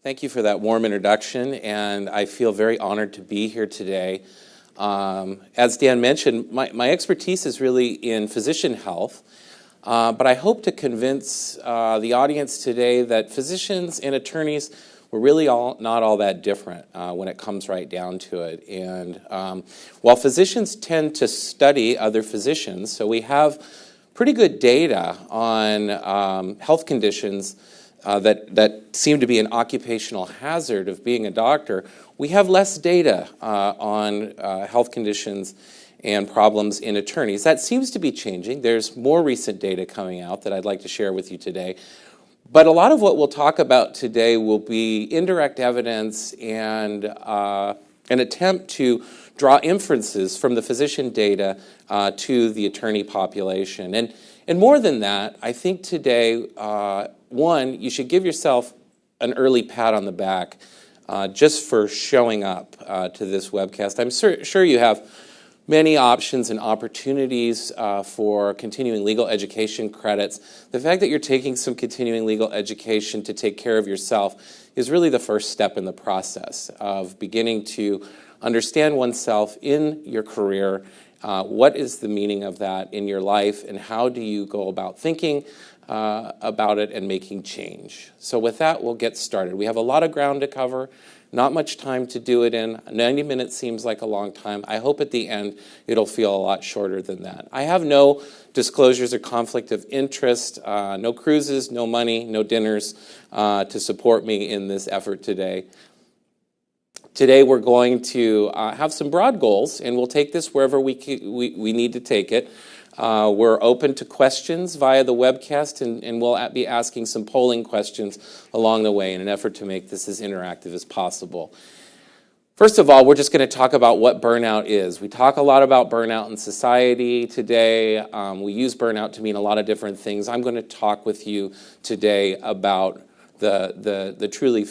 Thank you for that warm introduction, and I feel very honored to be here today. As Dan mentioned, my expertise is really in physician health, but I hope to convince the audience today that physicians and attorneys were really not all that different when it comes right down to it. And while physicians tend to study other physicians, so we have pretty good data on health conditions that seem to be an occupational hazard of being a doctor, we have less data on health conditions and problems in attorneys. That seems to be changing. There's more recent data coming out that I'd like to share with you today. But a lot of what we'll talk about today will be indirect evidence and an attempt to draw inferences from the physician data to the attorney population. And more than that, I think today, one, you should give yourself an early pat on the back just for showing up to this webcast. I'm sure you have many options and opportunities for continuing legal education credits. The fact that you're taking some continuing legal education to take care of yourself is really the first step in the process of beginning to understand oneself in your career. What is the meaning of that in your life, and how do you go about thinking about it and making change? So with that, we'll get started. We have a lot of ground to cover, not much time to do it in. 90 minutes seems like a long time. I hope at the end it'll feel a lot shorter than that. I have no disclosures or conflict of interest, no cruises, no money, no dinners to support me in this effort today. Today we're going to have some broad goals, and we'll take this wherever we need to take it. We're open to questions via the webcast, and we'll be asking some polling questions along the way in an effort to make this as interactive as possible. First of all, we're just going to talk about what burnout is. We talk a lot about burnout in society today. We use burnout to mean a lot of different things. I'm going to talk with you today about the truly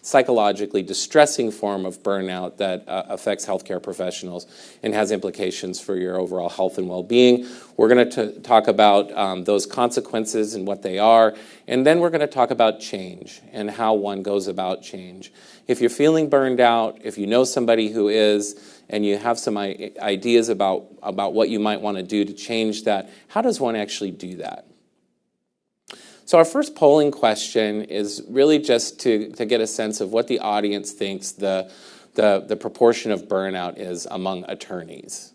psychologically distressing form of burnout that affects healthcare professionals and has implications for your overall health and well-being. We're going to talk about those consequences and what they are, and then we're going to talk about change and how one goes about change. If you're feeling burned out, if you know somebody who is, and you have some ideas about what you might want to do to change that, how does one actually do that? So our first polling question is really just to get a sense of what the audience thinks the proportion of burnout is among attorneys.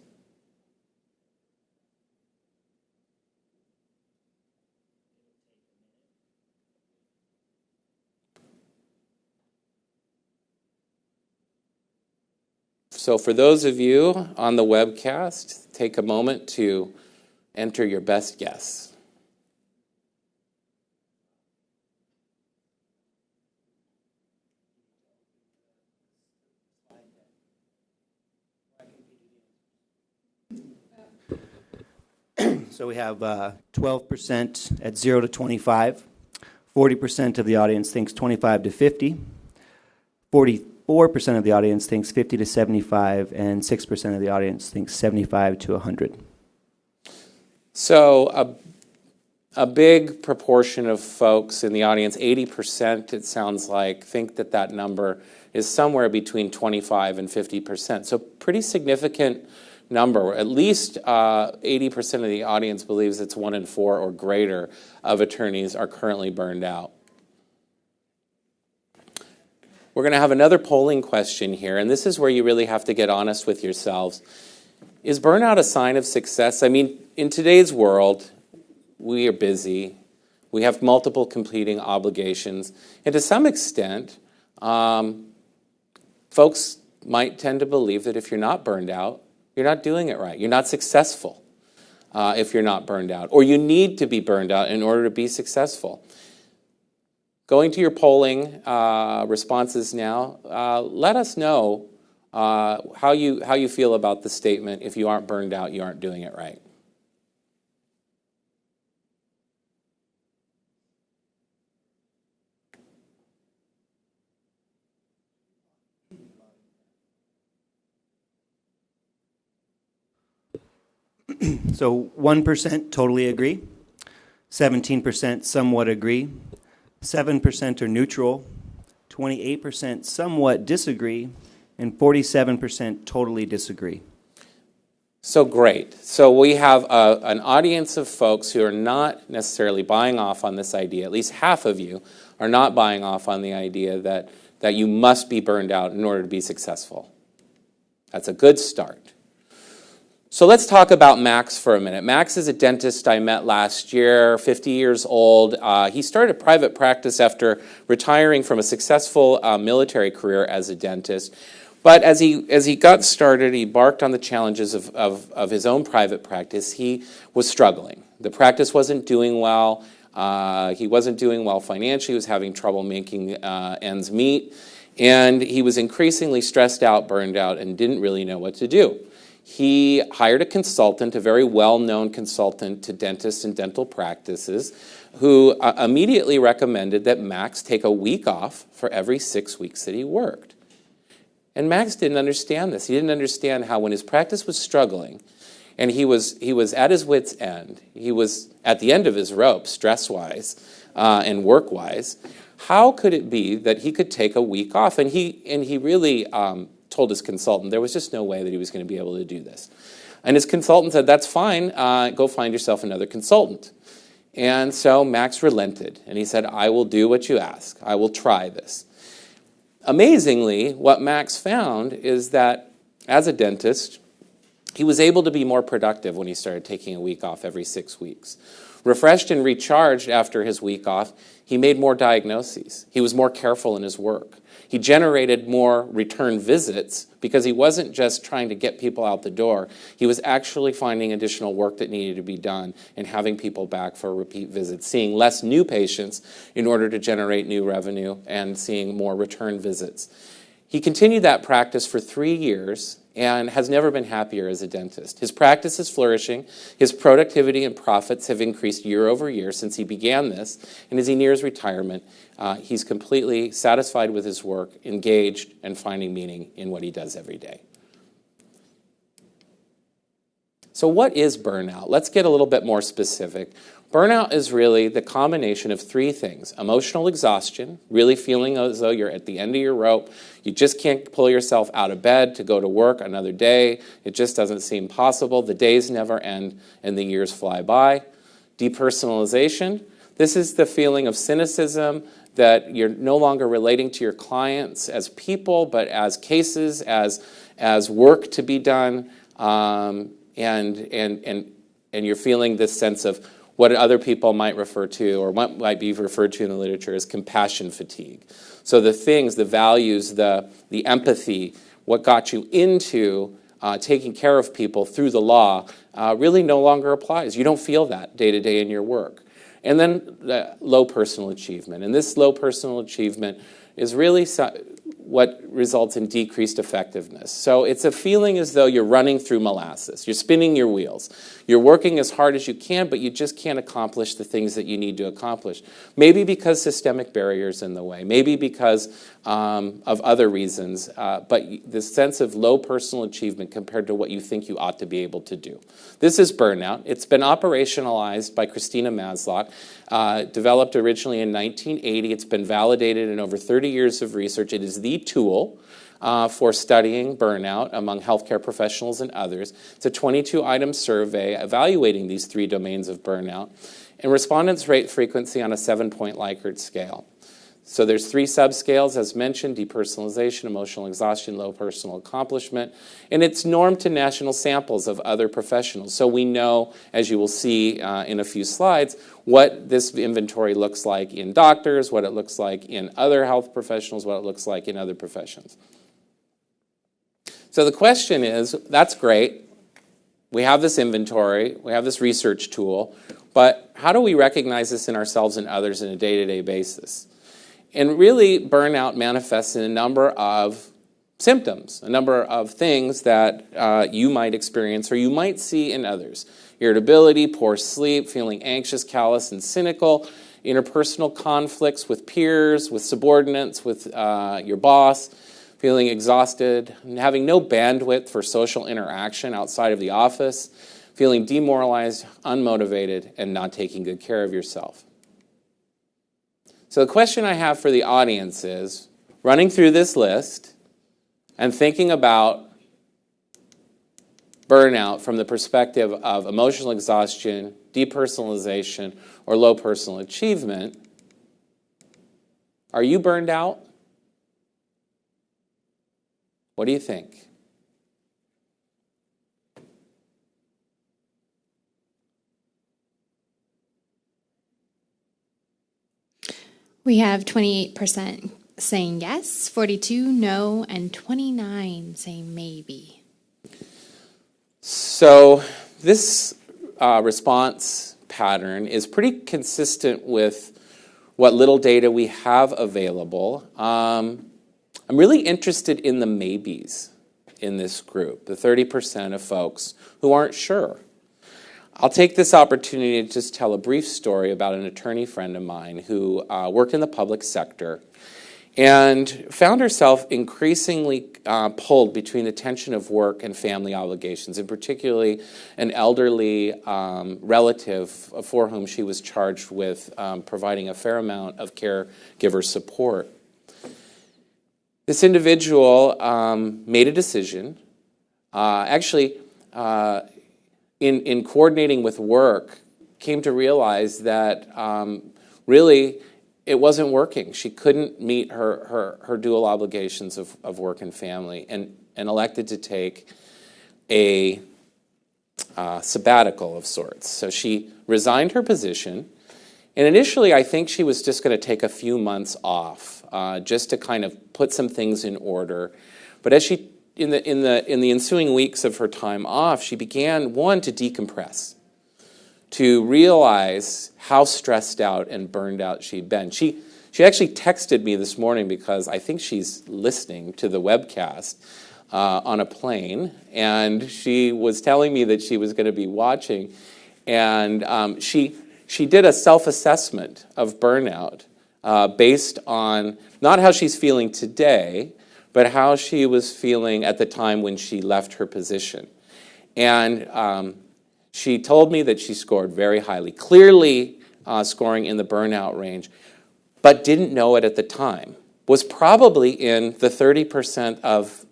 So for those of you on the webcast, take a moment to enter your best guess. So we have 12% at 0 to 25, 40% of the audience thinks 25 to 50, 44% of the audience thinks 50 to 75, and 6% of the audience thinks 75 to 100. So a big proportion of folks in the audience, 80% it sounds like, think that number is somewhere between 25 and 50%. So pretty significant number. At least 80% of the audience believes it's 1 in 4 or greater of attorneys are currently burned out. We're going to have another polling question here, and this is where you really have to get honest with yourselves. Is burnout a sign of success? I mean, in today's world, we are busy. We have multiple competing obligations. And to some extent, folks might tend to believe that if you're not burned out, you're not doing it right. You're not successful if you're not burned out. Or you need to be burned out in order to be successful. Going to your polling responses now, let us know how you feel about the statement, if you aren't burned out, you aren't doing it right. So 1% totally agree, 17% somewhat agree, 7% are neutral, 28% somewhat disagree, and 47% totally disagree. So great. So we have an audience of folks who are not necessarily buying off on this idea. At least half of you are not buying off on the idea that you must be burned out in order to be successful. That's a good start. So let's talk about Max for a minute. Max is a dentist I met last year, 50 years old. He started private practice after retiring from a successful military career as a dentist. But as he got started, he embarked on the challenges of his own private practice. He was struggling. The practice wasn't doing well. He wasn't doing well financially. He was having trouble making ends meet. And he was increasingly stressed out, burned out, and didn't really know what to do. He hired a consultant, a very well-known consultant to dentists and dental practices, who immediately recommended that Max take a week off for every 6 weeks that he worked. And Max didn't understand this. He didn't understand how when his practice was struggling, and he was at his wit's end, he was at the end of his rope, stress-wise and work-wise, how could it be that he could take a week off? And he really told his consultant there was just no way that he was going to be able to do this. And his consultant said, that's fine, go find yourself another consultant. And so Max relented, and he said, I will do what you ask. I will try this. Amazingly, what Max found is that as a dentist, he was able to be more productive when he started taking a week off every 6 weeks. Refreshed and recharged after his week off, he made more diagnoses. He was more careful in his work. He generated more return visits because he wasn't just trying to get people out the door. He was actually finding additional work that needed to be done and having people back for repeat visits, seeing less new patients in order to generate new revenue and seeing more return visits. He continued that practice for 3 years and has never been happier as a dentist. His practice is flourishing. His productivity and profits have increased year over year since he began this. And as he nears retirement, he's completely satisfied with his work, engaged, and finding meaning in what he does every day. So what is burnout? Let's get a little bit more specific. Burnout is really the combination of 3 things. Emotional exhaustion, really feeling as though you're at the end of your rope. You just can't pull yourself out of bed to go to work another day. It just doesn't seem possible. The days never end and the years fly by. Depersonalization. This is the feeling of cynicism that you're no longer relating to your clients as people, but as cases, as work to be done, and you're feeling this sense of what other people might refer to, or what might be referred to in the literature as compassion fatigue. So the things, the values, the empathy, what got you into taking care of people through the law really no longer applies. You don't feel that day to day in your work. And then low personal achievement. And this low personal achievement is really what results in decreased effectiveness. So it's a feeling as though you're running through molasses. You're spinning your wheels. You're working as hard as you can, but you just can't accomplish the things that you need to accomplish. Maybe because systemic barriers in the way. Maybe because of other reasons. But the sense of low personal achievement compared to what you think you ought to be able to do. This is burnout. It's been operationalized by Christina Masloch, developed originally in 1980. It's been validated in over 30 years of research. It is the tool for studying burnout among healthcare professionals and others. It's a 22-item survey evaluating these 3 domains of burnout. And respondents rate frequency on a 7-point Likert scale. So there's 3 subscales, as mentioned: depersonalization, emotional exhaustion, low personal accomplishment. And it's normed to national samples of other professionals. So we know, as you will see in a few slides, what this inventory looks like in doctors, what it looks like in other health professionals, what it looks like in other professions. So the question is, that's great. We have this inventory. We have this research tool. But how do we recognize this in ourselves and others on a day-to-day basis? And really, burnout manifests in a number of symptoms, a number of things that you might experience or you might see in others. Irritability, poor sleep, feeling anxious, callous, and cynical, interpersonal conflicts with peers, with subordinates, with your boss, feeling exhausted, and having no bandwidth for social interaction outside of the office, feeling demoralized, unmotivated, and not taking good care of yourself. So the question I have for the audience is, running through this list and thinking about burnout from the perspective of emotional exhaustion, depersonalization, or low personal achievement, are you burned out? What do you think? We have 28% saying yes, 42 no, and 29 saying maybe. So this response pattern is pretty consistent with what little data we have available. I'm really interested in the maybes in this group, the 30% of folks who aren't sure. I'll take this opportunity to just tell a brief story about an attorney friend of mine who worked in the public sector and found herself increasingly pulled between the tension of work and family obligations, and particularly an elderly relative for whom she was charged with providing a fair amount of caregiver support. This individual made a decision, in coordinating with work, came to realize that really it wasn't working. She couldn't meet her dual obligations of work and family, and elected to take a sabbatical of sorts. So she resigned her position, and initially I think she was just going to take a few months off, just to kind of put some things in order. But as she in the ensuing weeks of her time off, she began, one, to decompress, to realize how stressed out and burned out she'd been. She actually texted me this morning because I think she's listening to the webcast on a plane, and she was telling me that she was going to be watching, and she did a self-assessment of burnout based on not how she's feeling today, but how she was feeling at the time when she left her position. And she told me that she scored very highly, clearly scoring in the burnout range, but didn't know it at the time. Was probably in the 30% of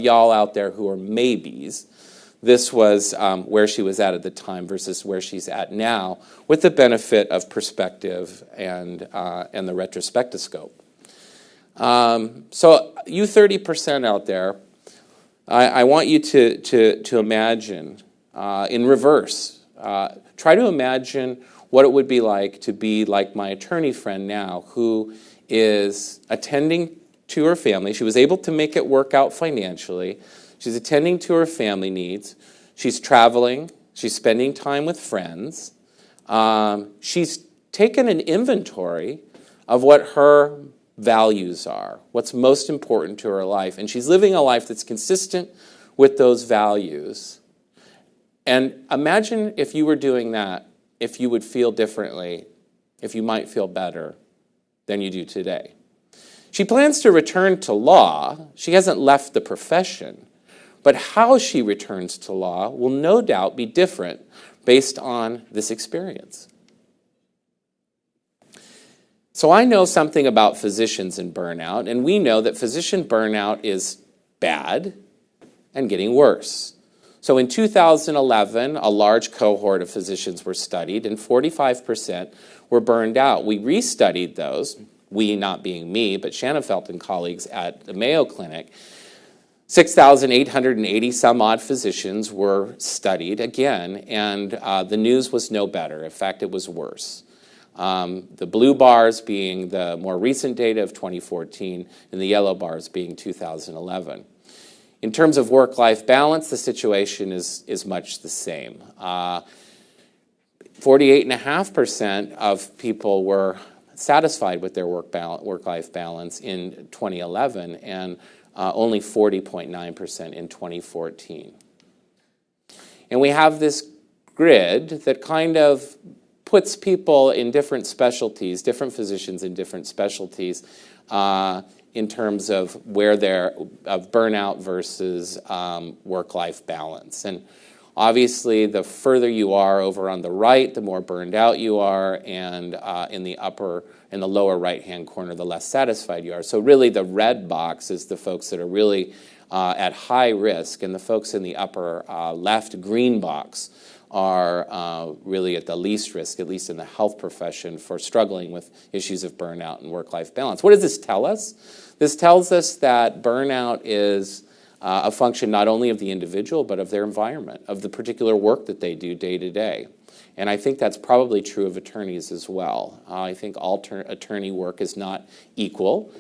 y'all out there who are maybes. This was where she was at the time versus where she's at now, with the benefit of perspective and the retrospectoscope. So you 30% out there, I want you to imagine in reverse. Try to imagine what it would be like to be like my attorney friend now, who is attending to her family. She was able to make it work out financially. She's attending to her family needs. She's traveling. She's spending time with friends. She's taken an inventory of what her values are, what's most important to her life, and she's living a life that's consistent with those values. And imagine if you were doing that, if you would feel differently, if you might feel better than you do today. She plans to return to law. She hasn't left the profession, but how she returns to law will no doubt be different based on this experience. So I know something about physicians and burnout, and we know that physician burnout is bad and getting worse. So in 2011, a large cohort of physicians were studied, and 45% were burned out. We restudied those, we not being me, but Shanafelt and colleagues at the Mayo Clinic. 6,880 some odd physicians were studied again, and the news was no better. In fact, it was worse. The blue bars being the more recent data of 2014, and the yellow bars being 2011. In terms of work-life balance, the situation is much the same. 48.5% of people were satisfied with their work-life balance in 2011, and only 40.9% in 2014. And we have this grid that kind of puts people in different specialties, different physicians in different specialties, in terms of where they're of burnout versus work-life balance. And Obviously, the further you are over on the right, the more burned out you are, and in the lower right-hand corner, the less satisfied you are. So really, the red box is the folks that are really at high risk, and the folks in the upper left green box are really at the least risk, at least in the health profession, for struggling with issues of burnout and work-life balance. What does this tell us? This tells us that burnout is a function not only of the individual, but of their environment, of the particular work that they do day to day. And I think that's probably true of attorneys as well. I think all attorney work is not equal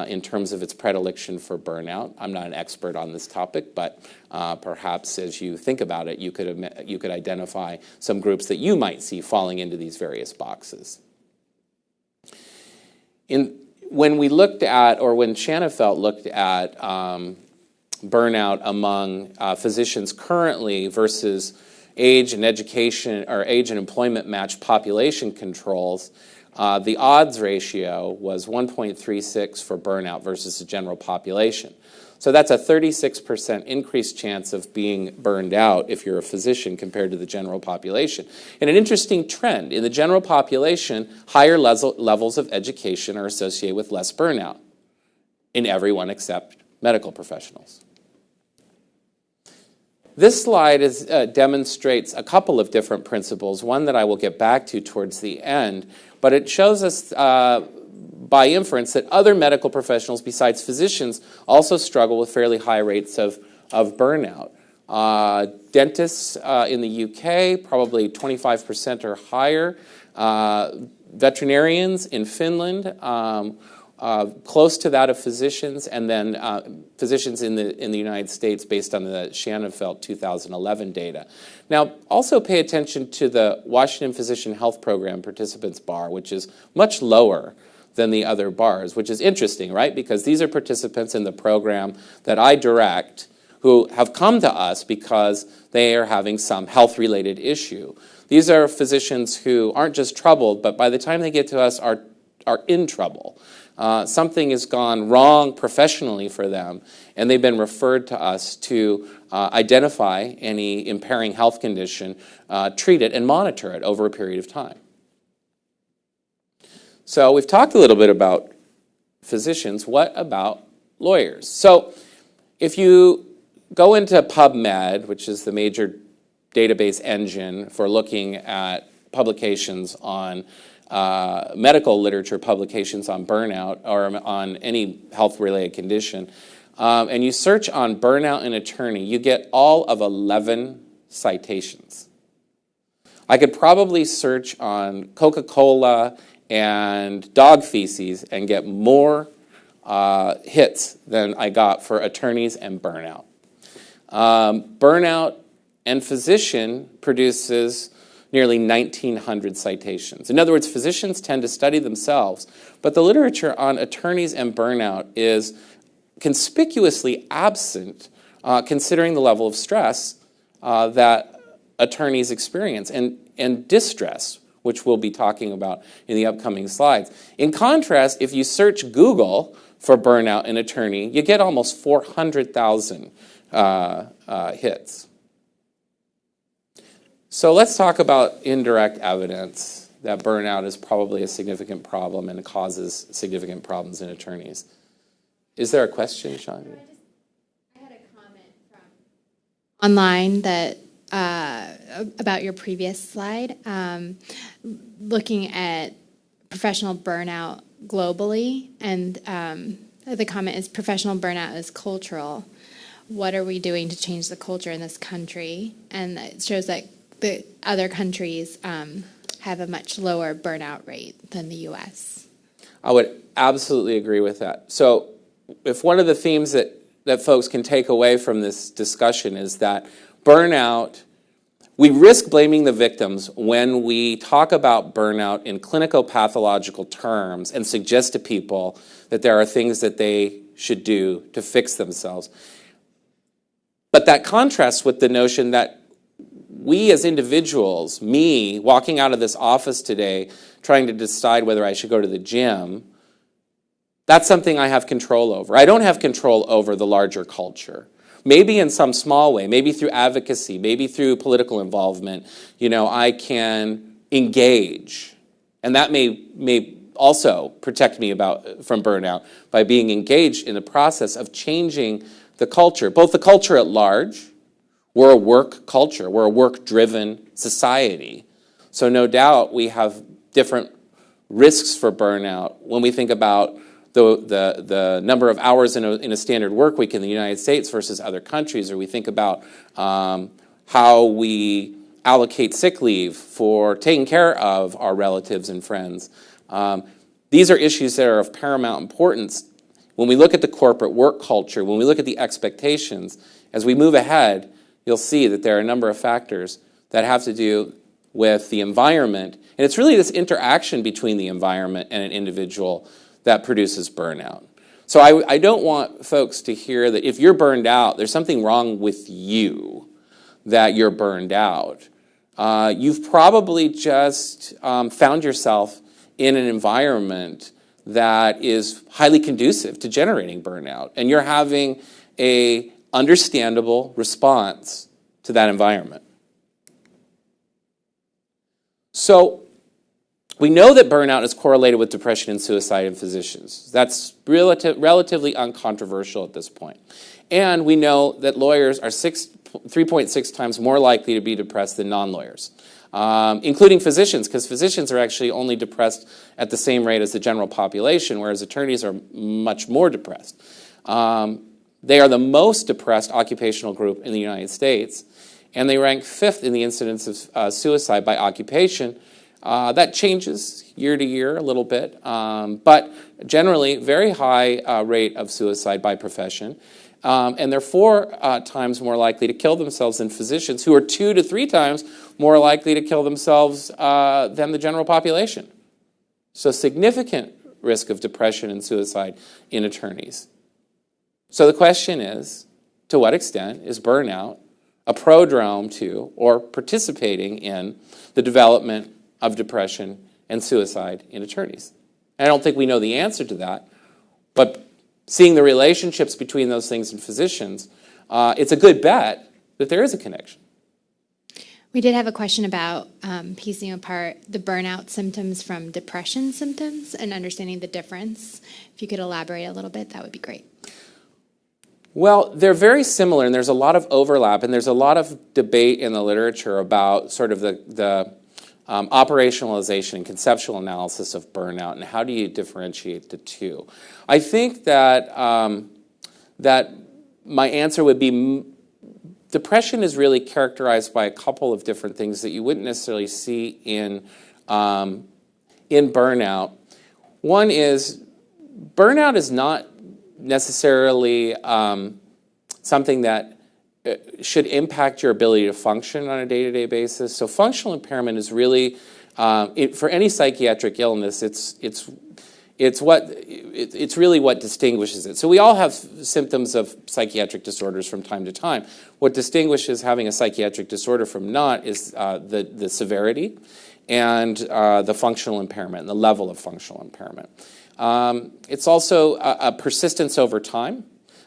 in terms of its predilection for burnout. I'm not an expert on this topic, but perhaps as you think about it, you could identify some groups that you might see falling into these various boxes. When we looked at, or when Shanafelt looked at burnout among physicians currently versus age and education, or age and employment matched population controls, the odds ratio was 1.36 for burnout versus the general population. So that's a 36% increased chance of being burned out if you're a physician compared to the general population. And an interesting trend, in the general population, higher levels of education are associated with less burnout in everyone except medical professionals. This slide demonstrates a couple of different principles, one that I will get back to towards the end, but it shows us by inference that other medical professionals besides physicians also struggle with fairly high rates of burnout. Dentists in the UK, probably 25% or higher. Veterinarians in Finland, close to that of physicians, and then physicians in the United States based on the Shanafelt 2011 data. Now, also pay attention to the Washington Physician Health Program participants bar, which is much lower than the other bars, which is interesting, right? Because these are participants in the program that I direct who have come to us because they are having some health-related issue. These are physicians who aren't just troubled, but by the time they get to us are in trouble. Something has gone wrong professionally for them, and they've been referred to us to identify any impairing health condition, treat it, and monitor it over a period of time. So we've talked a little bit about physicians. What about lawyers? So if you go into PubMed, which is the major database engine for looking at publications on medical literature, publications on burnout or on any health-related condition, and you search on burnout and attorney, you get all of 11 citations. I could probably search on Coca-Cola and dog feces and get more hits than I got for attorneys and burnout. Burnout and physician produces nearly 1,900 citations. In other words, physicians tend to study themselves, but the literature on attorneys and burnout is conspicuously absent considering the level of stress that attorneys experience and distress, which we'll be talking about in the upcoming slides. In contrast, if you search Google for burnout and attorney, you get almost 400,000 hits. So let's talk about indirect evidence that burnout is probably a significant problem and causes significant problems in attorneys. Is there a question, Sean? I had a comment from online that about your previous slide, looking at professional burnout globally, and the comment is professional burnout is cultural. What are we doing to change the culture in this country? And it shows that the other countries have a much lower burnout rate than the U.S. I would absolutely agree with that. So if one of the themes that folks can take away from this discussion is that burnout, we risk blaming the victims when we talk about burnout in clinical pathological terms and suggest to people that there are things that they should do to fix themselves. But that contrasts with the notion that we as individuals, me walking out of this office today trying to decide whether I should go to the gym, that's something I have control over. I don't have control over the larger culture. maybe in some small way, maybe through advocacy, maybe through political involvement, I can engage. And that may also protect me from burnout by being engaged in the process of changing the culture, both the culture at large. We're a work culture. We're a work-driven society. So no doubt we have different risks for burnout when we think about the number of hours in a standard work week in the United States versus other countries, or we think about how we allocate sick leave for taking care of our relatives and friends. These are issues that are of paramount importance when we look at the corporate work culture, when we look at the expectations. As we move ahead, you'll see that there are a number of factors that have to do with the environment. And it's really this interaction between the environment and an individual that produces burnout. So I don't want folks to hear that if you're burned out, there's something wrong with you that you're burned out. You've probably just found yourself in an environment that is highly conducive to generating burnout, and you're having an understandable response to that environment. So we know that burnout is correlated with depression and suicide in physicians. That's relatively uncontroversial at this point. And we know that lawyers are 3.6 times more likely to be depressed than non-lawyers, including physicians, because physicians are actually only depressed at the same rate as the general population, whereas attorneys are much more depressed. They are the most depressed occupational group in the United States, and they rank 5th in the incidence of suicide by occupation. That changes year to year a little bit, but generally very high rate of suicide by profession. And they're 4 times more likely to kill themselves than physicians, who are 2 to 3 times more likely to kill themselves than the general population. So significant risk of depression and suicide in attorneys. So the question is, to what extent is burnout a prodrome to or participating in the development of depression and suicide in attorneys? And I don't think we know the answer to that, but seeing the relationships between those things in physicians, it's a good bet that there is a connection. We did have a question about piecing apart the burnout symptoms from depression symptoms and understanding the difference. If you could elaborate a little bit, that would be great. Well, they're very similar, and there's a lot of overlap, and there's a lot of debate in the literature about sort of the operationalization and conceptual analysis of burnout, and how do you differentiate the two. I think that that my answer would be depression is really characterized by a couple of different things that you wouldn't necessarily see in burnout. One is burnout is not necessarily something that should impact your ability to function on a day-to-day basis. So functional impairment is really, for any psychiatric illness, it's really what distinguishes it. So we all have symptoms of psychiatric disorders from time to time. What distinguishes having a psychiatric disorder from not is the severity and the functional impairment and the level of functional impairment. It's also a persistence over time,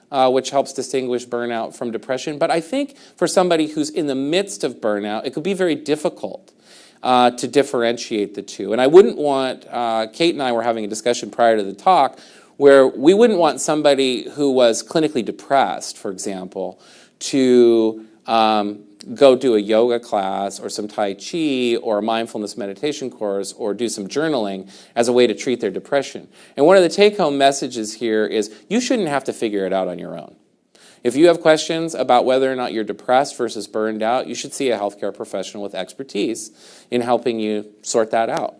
which helps distinguish burnout from depression. But I think for somebody who's in the midst of burnout, it could be very difficult to differentiate the two. And I wouldn't want, Kate and I were having a discussion prior to the talk, where we wouldn't want somebody who was clinically depressed, for example, to go do a yoga class or some Tai Chi or a mindfulness meditation course or do some journaling as a way to treat their depression. And one of the take-home messages here is you shouldn't have to figure it out on your own. If you have questions about whether or not you're depressed versus burned out, you should see a healthcare professional with expertise in helping you sort that out.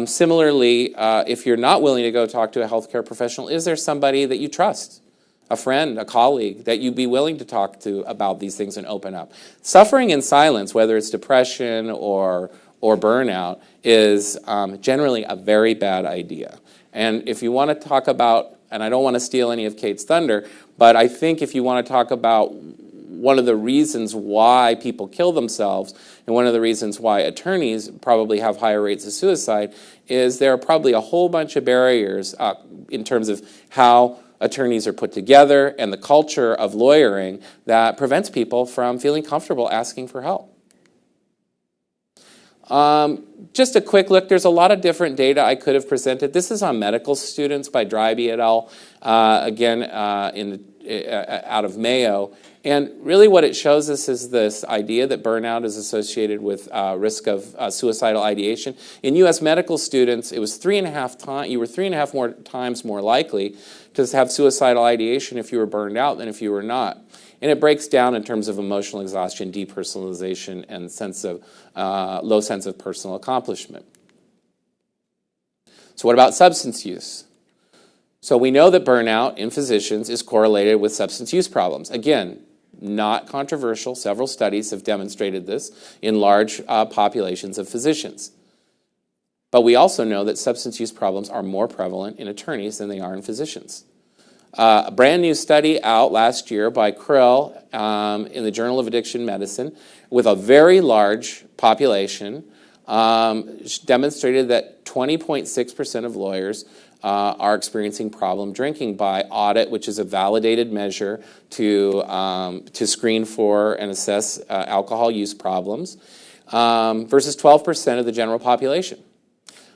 Similarly, if you're not willing to go talk to a healthcare professional, is there somebody that you trust? A friend, a colleague, that you'd be willing to talk to about these things and open up. Suffering in silence, whether it's depression or burnout, is generally a very bad idea. And if you want to talk about, and I don't want to steal any of Kate's thunder, but I think if you want to talk about one of the reasons why people kill themselves and one of the reasons why attorneys probably have higher rates of suicide is there are probably a whole bunch of barriers in terms of how attorneys are put together and the culture of lawyering that prevents people from feeling comfortable asking for help. Just a quick look, there's a lot of different data I could have presented. This is on medical students by Dryby et al., out of Mayo. And really what it shows us is this idea that burnout is associated with risk of suicidal ideation. In U.S. medical students, it was 3.5 times, you were 3.5 more times more likely to have suicidal ideation if you were burned out than if you were not. And it breaks down in terms of emotional exhaustion, depersonalization, and low sense of personal accomplishment. So what about substance use? So we know that burnout in physicians is correlated with substance use problems. Again, not controversial. Several studies have demonstrated this in large populations of physicians. But we also know that substance use problems are more prevalent in attorneys than they are in physicians. A brand new study out last year by Krill in the Journal of Addiction Medicine with a very large population demonstrated that 20.6% of lawyers are experiencing problem drinking by audit, which is a validated measure to screen for and assess alcohol use problems, versus 12% of the general population.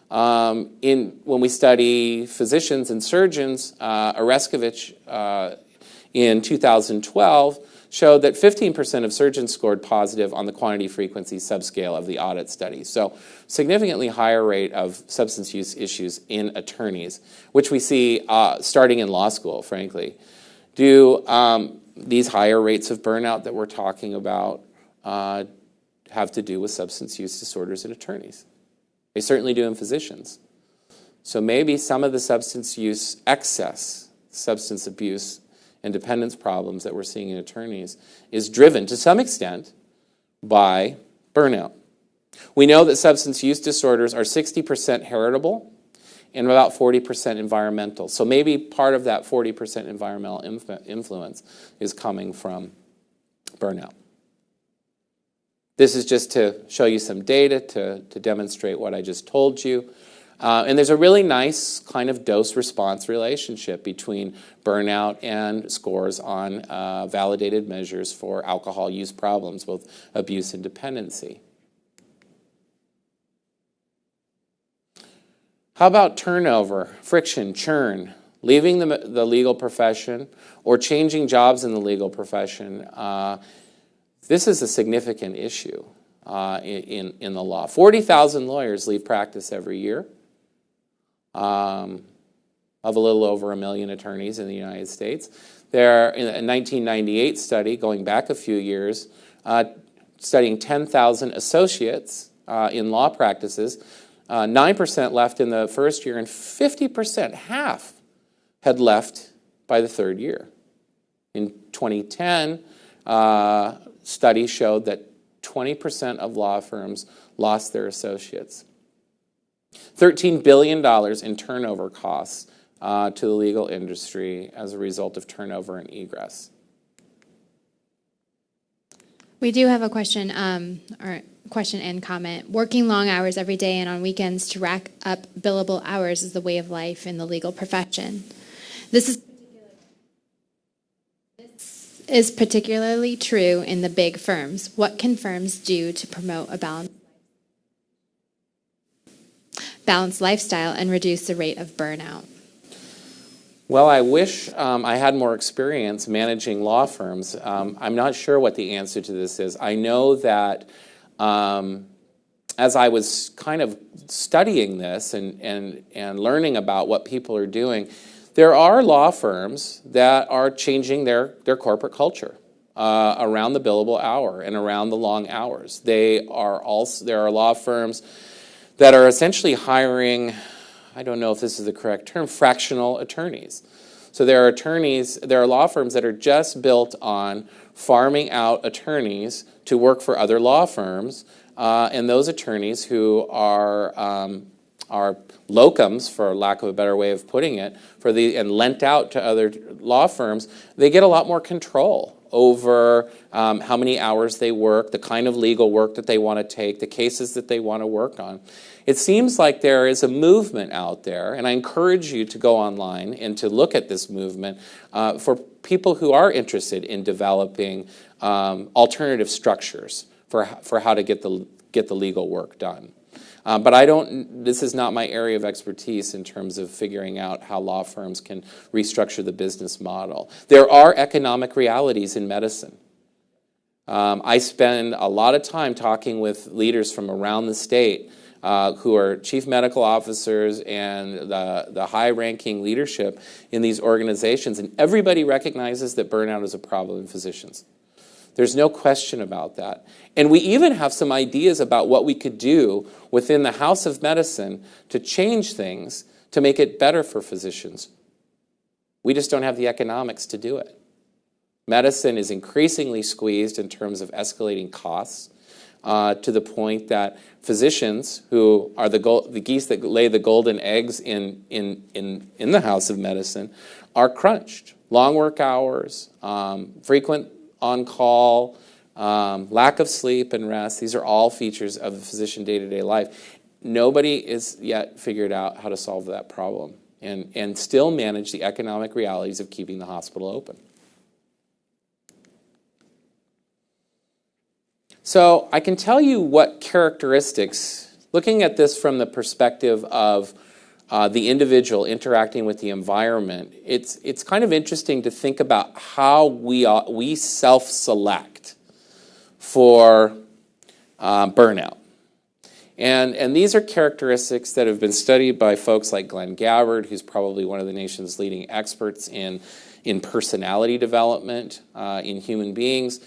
When we study physicians and surgeons, Oreskovich in 2012 showed that 15% of surgeons scored positive on the quantity frequency subscale of the audit study. So significantly higher rate of substance use issues in attorneys, which we see starting in law school, frankly. Do these higher rates of burnout that we're talking about have to do with substance use disorders in attorneys? They certainly do in physicians. So maybe some of the substance use excess, substance abuse, and dependence problems that we're seeing in attorneys is driven to some extent by burnout. We know that substance use disorders are 60% heritable and about 40% environmental. So maybe part of that 40% environmental influence is coming from burnout. This is just to show you some data to demonstrate what I just told you. And there's a really nice kind of dose-response relationship between burnout and scores on validated measures for alcohol use problems, both abuse and dependency. How about turnover, friction, churn, leaving the legal profession or changing jobs in the legal profession? This is a significant issue in the law. 40,000 lawyers leave practice every year. Of a little over 1 million attorneys in the United States. There, in a 1998 study, going back a few years, studying 10,000 associates in law practices, 9% left in the first year, and 50%, half, had left by the third year. In 2010, studies showed that 20% of law firms lost their associates. $13 billion in turnover costs to the legal industry as a result of turnover and egress. We do have a question, or question and comment. Working long hours every day and on weekends to rack up billable hours is the way of life in the legal profession. This is particularly true in the big firms. What can firms do to promote a balanced lifestyle and reduce the rate of burnout? Well, I wish I had more experience managing law firms. I'm not sure what the answer to this is. I know that as I was kind of studying this and learning about what people are doing, there are law firms that are changing their corporate culture around the billable hour and around the long hours. There are law firms that are essentially hiring, I don't know if this is the correct term, fractional attorneys. So there are law firms that are just built on farming out attorneys to work for other law firms, and those attorneys who are locums, for lack of a better way of putting it, and lent out to other law firms, they get a lot more control over how many hours they work, the kind of legal work that they want to take, the cases that they want to work on. It seems like there is a movement out there, and I encourage you to go online and to look at this movement for people who are interested in developing alternative structures for how to get the legal work done. But this is not my area of expertise in terms of figuring out how law firms can restructure the business model. There are economic realities in medicine. I spend a lot of time talking with leaders from around the state who are chief medical officers and the high-ranking leadership in these organizations, and everybody recognizes that burnout is a problem in physicians. There's no question about that. And we even have some ideas about what we could do within the House of Medicine to change things to make it better for physicians. We just don't have the economics to do it. Medicine is increasingly squeezed in terms of escalating costs to the point that physicians, who are the geese that lay the golden eggs in the House of Medicine, are crunched. Long work hours, frequent on-call, lack of sleep and rest. These are all features of the physician day-to-day life. Nobody has yet figured out how to solve that problem and still manage the economic realities of keeping the hospital open. So I can tell you what characteristics, looking at this from the perspective of the individual interacting with the environment, it's kind of interesting to think about how we self-select for burnout. And these are characteristics that have been studied by folks like Glenn Gabbard, who's probably one of the nation's leading experts in personality development in human beings.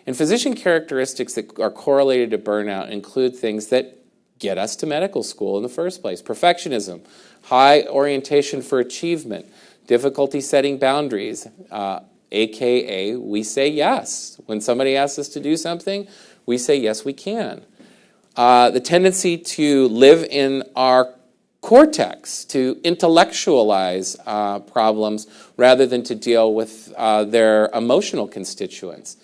And physician characteristics that are correlated to burnout include things that get us to medical school in the first place. Perfectionism, high orientation for achievement, difficulty setting boundaries, AKA we say yes. When somebody asks us to do something, we say yes, we can. The tendency to live in our cortex, to intellectualize problems rather than to deal with their emotional constituents.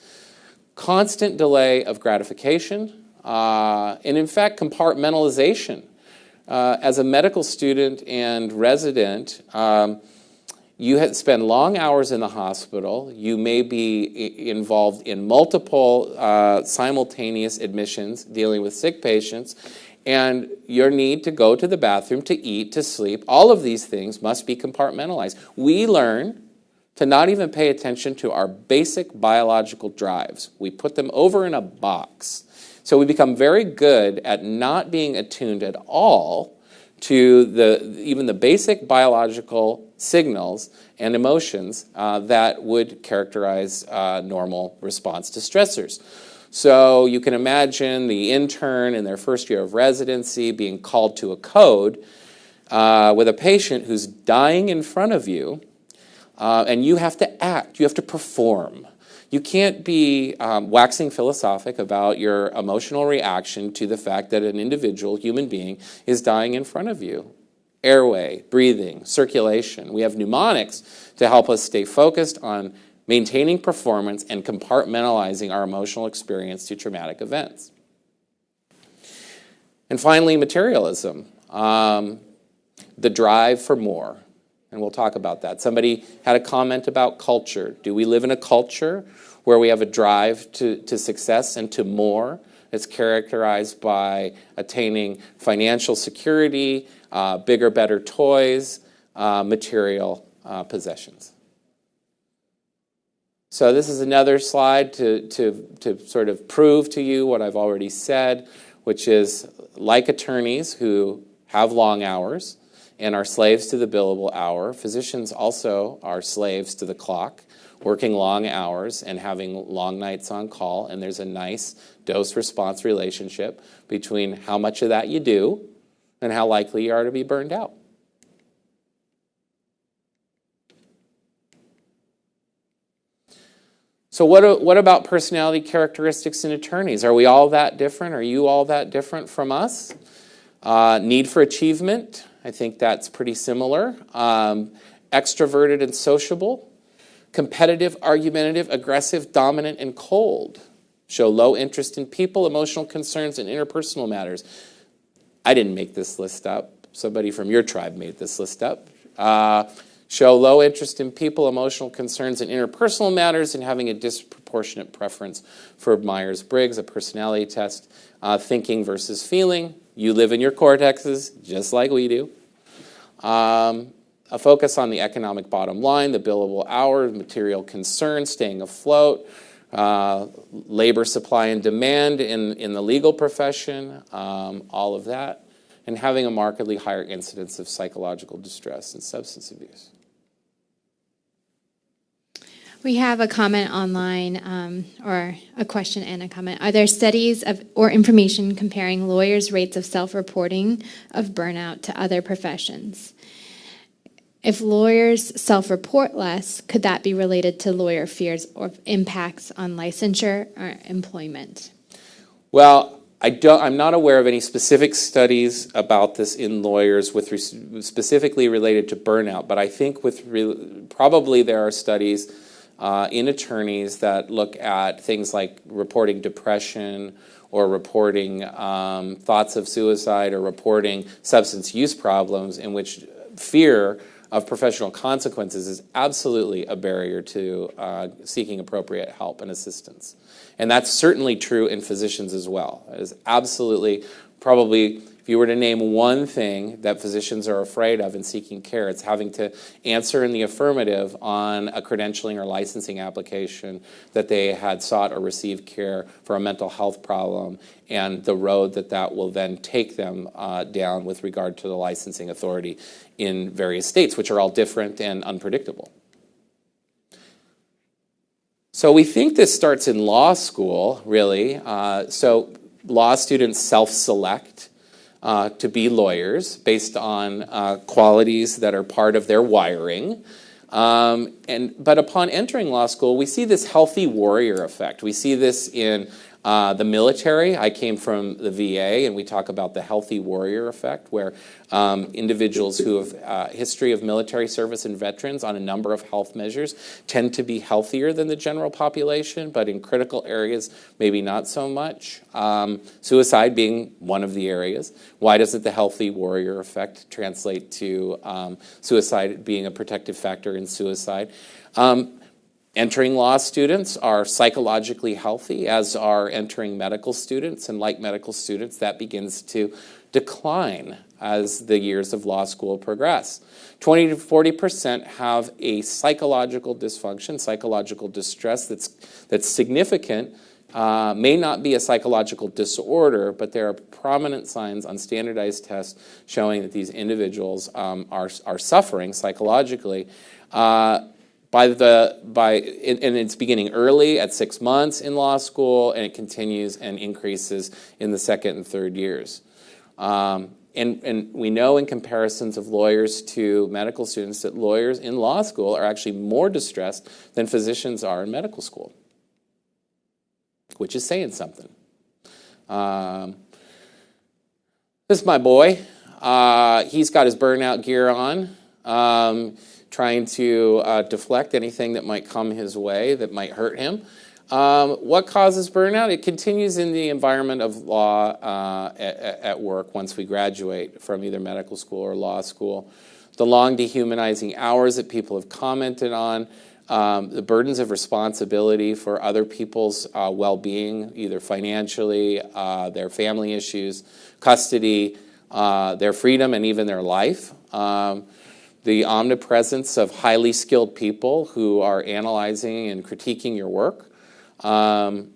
Constant delay of gratification, and in fact, compartmentalization. As a medical student and resident, you spend long hours in the hospital. You may be involved in multiple simultaneous admissions dealing with sick patients, and your need to go to the bathroom, to eat, to sleep, all of these things must be compartmentalized. We learn to not even pay attention to our basic biological drives. We put them over in a box. So we become very good at not being attuned at all to even the basic biological signals and emotions that would characterize normal response to stressors. So you can imagine the intern in their first year of residency being called to a code with a patient who's dying in front of you, and you have to act, you have to perform. You can't be waxing philosophic about your emotional reaction to the fact that an individual, human being, is dying in front of you. Airway, breathing, circulation. We have mnemonics to help us stay focused on maintaining performance and compartmentalizing our emotional experience to traumatic events. And finally, materialism, the drive for more. And we'll talk about that. Somebody had a comment about culture. Do we live in a culture where we have a drive to success and to more? It's characterized by attaining financial security, bigger, better toys, material possessions. So this is another slide to sort of prove to you what I've already said, which is like attorneys who have long hours and are slaves to the billable hour, physicians also are slaves to the clock, working long hours and having long nights on call, and there's a nice dose-response relationship between how much of that you do and how likely you are to be burned out. So what about personality characteristics in attorneys? Are we all that different? Are you all that different from us? Need for achievement, I think that's pretty similar. Extroverted and sociable. competitive, argumentative, aggressive, dominant, and cold. Show low interest in people, emotional concerns, and interpersonal matters. I didn't make this list up. Somebody from your tribe made this list up. Show low interest in people, emotional concerns, and interpersonal matters, and having a disproportionate preference for Myers-Briggs, a personality test. Thinking versus feeling. You live in your cortexes, just like we do. A focus on the economic bottom line, the billable hours, material concerns, staying afloat, labor supply and demand in the legal profession, all of that, and having a markedly higher incidence of psychological distress and substance abuse. We have a comment online, or a question and a comment. Are there studies or information comparing lawyers' rates of self-reporting of burnout to other professions? If lawyers self-report less, could that be related to lawyer fears or impacts on licensure or employment? Well, I'm not aware of any specific studies about this in lawyers specifically related to burnout, but I think probably there are studies in attorneys that look at things like reporting depression or reporting thoughts of suicide or reporting substance use problems, in which fear of professional consequences is absolutely a barrier to seeking appropriate help and assistance. And that's certainly true in physicians as well. It is absolutely, probably, if you were to name one thing that physicians are afraid of in seeking care, it's having to answer in the affirmative on a credentialing or licensing application that they had sought or received care for a mental health problem, and the road that will then take them down with regard to the licensing authority in various states, which are all different and unpredictable. So we think this starts in law school, really. So law students self-select to be lawyers based on qualities that are part of their wiring. But upon entering law school, we see this healthy warrior effect. We see this in the military. I came from the VA, and we talk about the healthy warrior effect, where individuals who have history of military service and veterans on a number of health measures tend to be healthier than the general population, but in critical areas, maybe not so much. Suicide being one of the areas. Why doesn't the healthy warrior effect translate to suicide being a protective factor in suicide? Entering law students are psychologically healthy, as are entering medical students, and like medical students, that begins to decline as the years of law school progress. 20 to 40% have a psychological dysfunction, psychological distress that's significant. May not be a psychological disorder, but there are prominent signs on standardized tests showing that these individuals are suffering psychologically. And it's beginning early at 6 months in law school, and it continues and increases in the second and third years. And we know in comparisons of lawyers to medical students that lawyers in law school are actually more distressed than physicians are in medical school, which is saying something. This is my boy. He's got his burnout gear on. Trying to deflect anything that might come his way that might hurt him. What causes burnout? It continues in the environment of law at work once we graduate from either medical school or law school. The long dehumanizing hours that people have commented on, the burdens of responsibility for other people's well-being, either financially, their family issues, custody, their freedom, and even their life. The omnipresence of highly skilled people who are analyzing and critiquing your work, and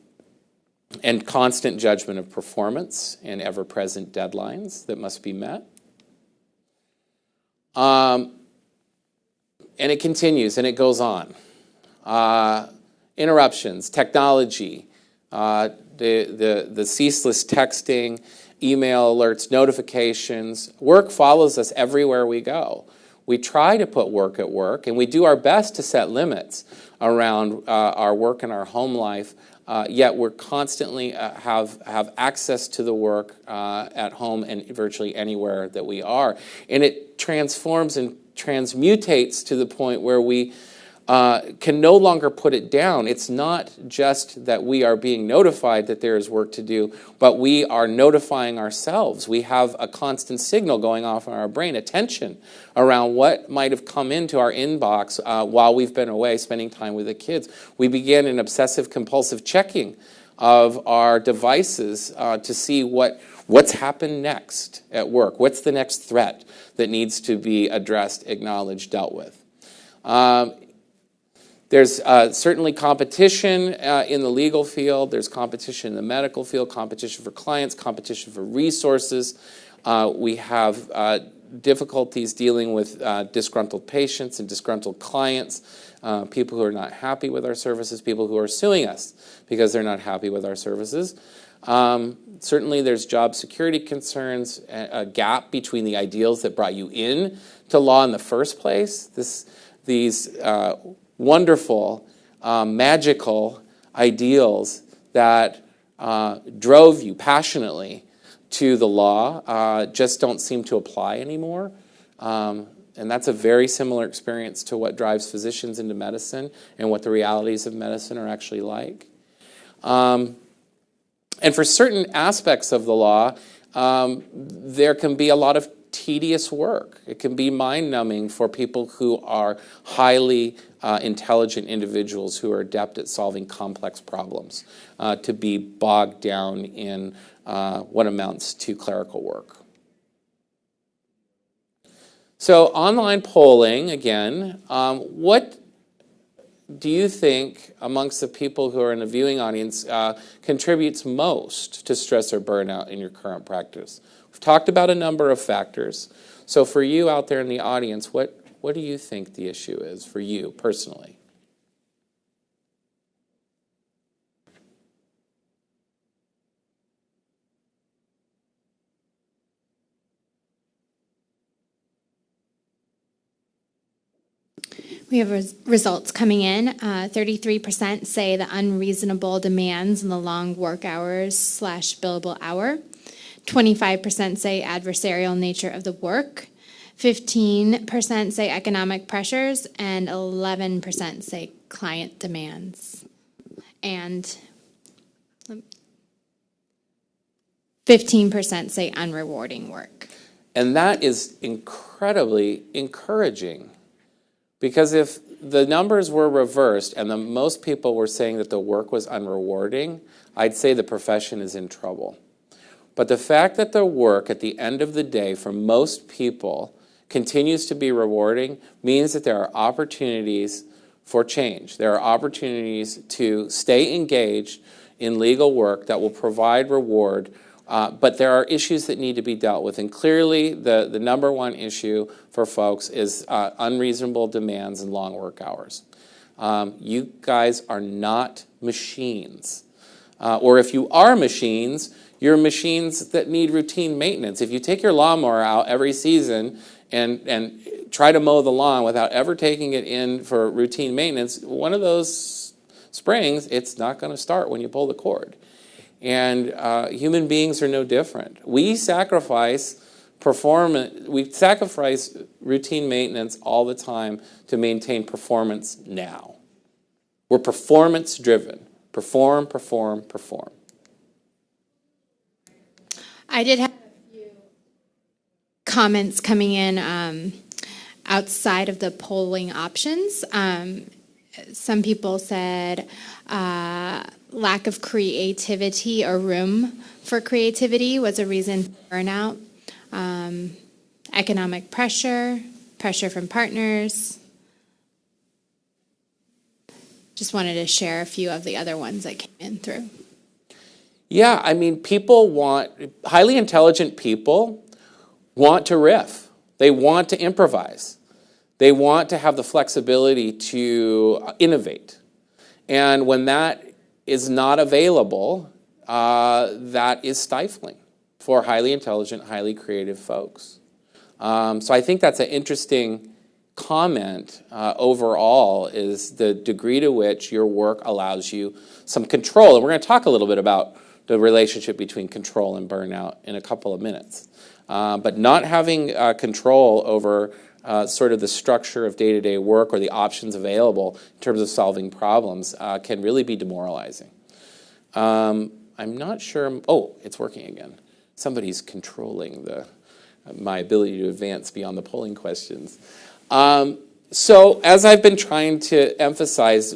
constant judgment of performance and ever-present deadlines that must be met. And it continues and it goes on. Interruptions, technology, the ceaseless texting, email alerts, notifications. Work follows us everywhere we go. We try to put work at work, and we do our best to set limits around our work and our home life, yet we're constantly have access to the work at home and virtually anywhere that we are. And it transforms and transmutates to the point where we can no longer put it down. It's not just that we are being notified that there is work to do, but we are notifying ourselves. We have a constant signal going off in our brain, attention around what might have come into our inbox while we've been away spending time with the kids. We begin an obsessive compulsive checking of our devices to see what's happened next at work. What's the next threat that needs to be addressed, acknowledged, dealt with? There's certainly competition in the legal field. There's competition in the medical field, competition for clients, competition for resources. We have difficulties dealing with disgruntled patients and disgruntled clients, people who are not happy with our services, people who are suing us because they're not happy with our services. Certainly there's job security concerns, a gap between the ideals that brought you in to law in the first place. These wonderful, magical ideals that drove you passionately to the law just don't seem to apply anymore. And that's a very similar experience to what drives physicians into medicine and what the realities of medicine are actually like. And for certain aspects of the law, there can be a lot of tedious work. It can be mind-numbing for people who are highly intelligent individuals who are adept at solving complex problems to be bogged down in what amounts to clerical work. So online polling, again, what do you think amongst the people who are in the viewing audience contributes most to stress or burnout in your current practice? We've talked about a number of factors. So for you out there in the audience, what do you think the issue is for you personally? We have results coming in. 33% say the unreasonable demands and the long work hours / billable hour. 25% say adversarial nature of the work. 15% say economic pressures, and 11% say client demands. And 15% say unrewarding work. And that is incredibly encouraging. Because if the numbers were reversed and most people were saying that the work was unrewarding, I'd say the profession is in trouble. But the fact that the work at the end of the day for most people continues to be rewarding means that there are opportunities for change. There are opportunities to stay engaged in legal work that will provide reward. But there are issues that need to be dealt with. And clearly, the number one issue for folks is unreasonable demands and long work hours. You guys are not machines. Or if you are machines, you're machines that need routine maintenance. If you take your lawnmower out every season and try to mow the lawn without ever taking it in for routine maintenance, one of those springs, it's not going to start when you pull the cord. And human beings are no different. We sacrifice routine maintenance all the time to maintain performance now. We're performance driven. Perform, perform, perform. I did have a few comments coming in outside of the polling options. Some people said lack of creativity or room for creativity was a reason for burnout. Economic pressure, pressure from partners. Just wanted to share a few of the other ones that came in through. Yeah, I mean, highly intelligent people want to riff. They want to improvise. They want to have the flexibility to innovate. And when that is not available, that is stifling for highly intelligent, highly creative folks. So I think that's an interesting comment overall, is the degree to which your work allows you some control. And we're going to talk a little bit about the relationship between control and burnout in a couple of minutes. But not having control over sort of the structure of day-to-day work or the options available in terms of solving problems can really be demoralizing. I'm not sure. Oh, it's working again. Somebody's controlling my ability to advance beyond the polling questions. So as I've been trying to emphasize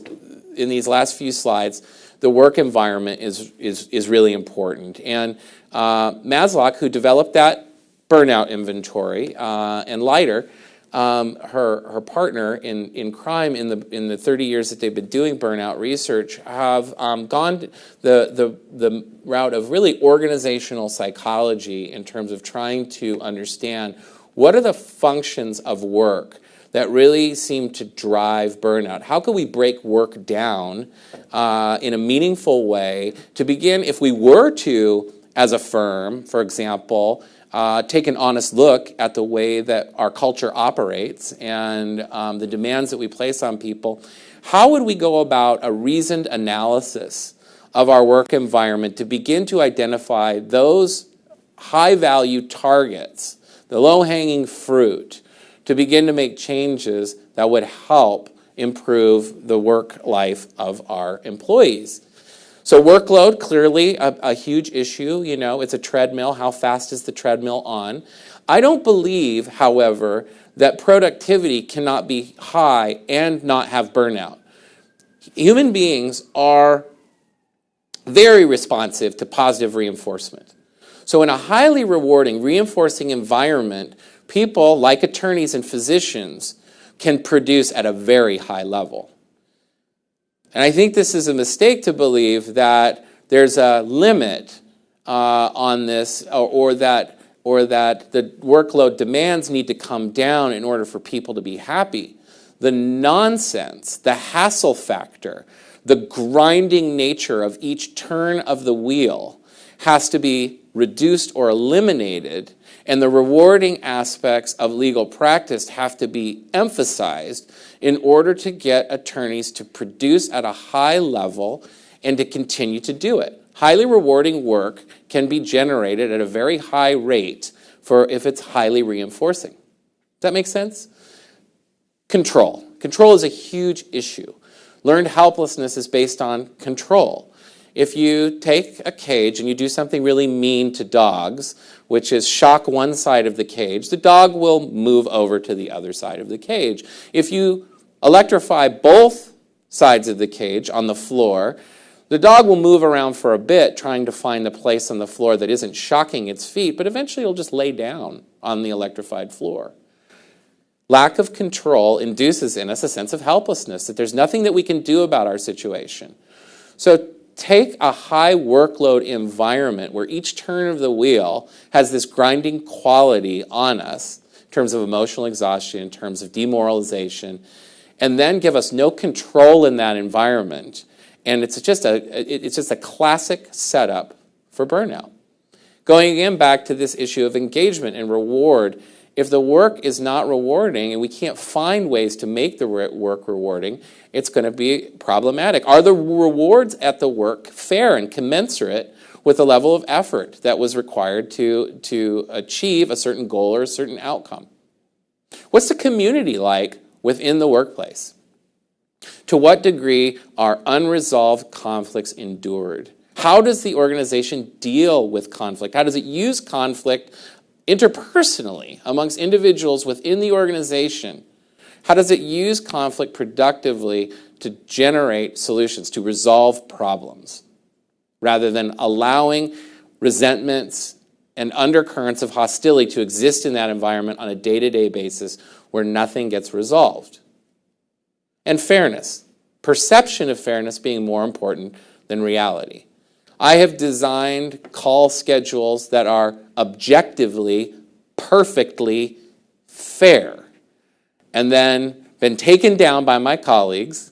in these last few slides, the work environment is really important. And Maslow, who developed that burnout inventory, and Leiter, her partner in crime in the 30 years that they've been doing burnout research, have gone the route of really organizational psychology in terms of trying to understand what are the functions of work that really seem to drive burnout. How can we break work down in a meaningful way to begin, if we were to, as a firm, for example, take an honest look at the way that our culture operates and the demands that we place on people, how would we go about a reasoned analysis of our work environment to begin to identify those high-value targets, the low-hanging fruit, to begin to make changes that would help improve the work life of our employees? So workload, clearly a huge issue. You know, it's a treadmill. How fast is the treadmill on? I don't believe, however, that productivity cannot be high and not have burnout. Human beings are very responsive to positive reinforcement. So in a highly rewarding, reinforcing environment, people, like attorneys and physicians, can produce at a very high level. And I think this is a mistake to believe that there's a limit on this, or that the workload demands need to come down in order for people to be happy. The nonsense, the hassle factor, the grinding nature of each turn of the wheel has to be reduced or eliminated, and the rewarding aspects of legal practice have to be emphasized in order to get attorneys to produce at a high level and to continue to do it. Highly rewarding work can be generated at a very high rate if it's highly reinforcing. Does that make sense? Control. Control is a huge issue. Learned helplessness is based on control. If you take a cage and you do something really mean to dogs, which is shock one side of the cage, the dog will move over to the other side of the cage. If you electrify both sides of the cage on the floor, the dog will move around for a bit trying to find the place on the floor that isn't shocking its feet, but eventually it'll just lay down on the electrified floor. Lack of control induces in us a sense of helplessness, that there's nothing that we can do about our situation. So take a high workload environment where each turn of the wheel has this grinding quality on us in terms of emotional exhaustion, in terms of demoralization, and then give us no control in that environment. And it's just a classic setup for burnout. Going again back to this issue of engagement and reward, if the work is not rewarding and we can't find ways to make the work rewarding, it's going to be problematic. Are the rewards at the work fair and commensurate with the level of effort that was required to achieve a certain goal or a certain outcome? What's the community like within the workplace? To what degree are unresolved conflicts endured? How does the organization deal with conflict? How does it use conflict interpersonally amongst individuals within the organization? How does it use conflict productively to generate solutions, to resolve problems, rather than allowing resentments and undercurrents of hostility to exist in that environment on a day-to-day basis where nothing gets resolved? And fairness, perception of fairness being more important than reality. I have designed call schedules that are objectively, perfectly fair, and then been taken down by my colleagues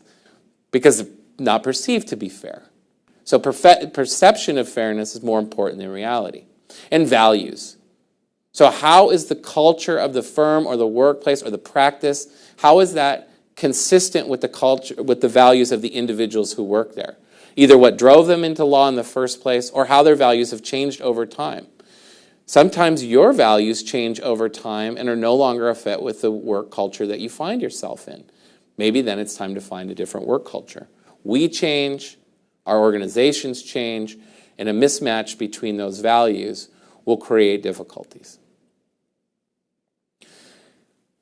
because they're not perceived to be fair. So perception of fairness is more important than reality. And values. So how is the culture of the firm or the workplace or the practice, how is that consistent with the culture, with the values of the individuals who work there? Either what drove them into law in the first place or how their values have changed over time. Sometimes your values change over time and are no longer a fit with the work culture that you find yourself in. Maybe then it's time to find a different work culture. We change, our organizations change, and a mismatch between those values will create difficulties.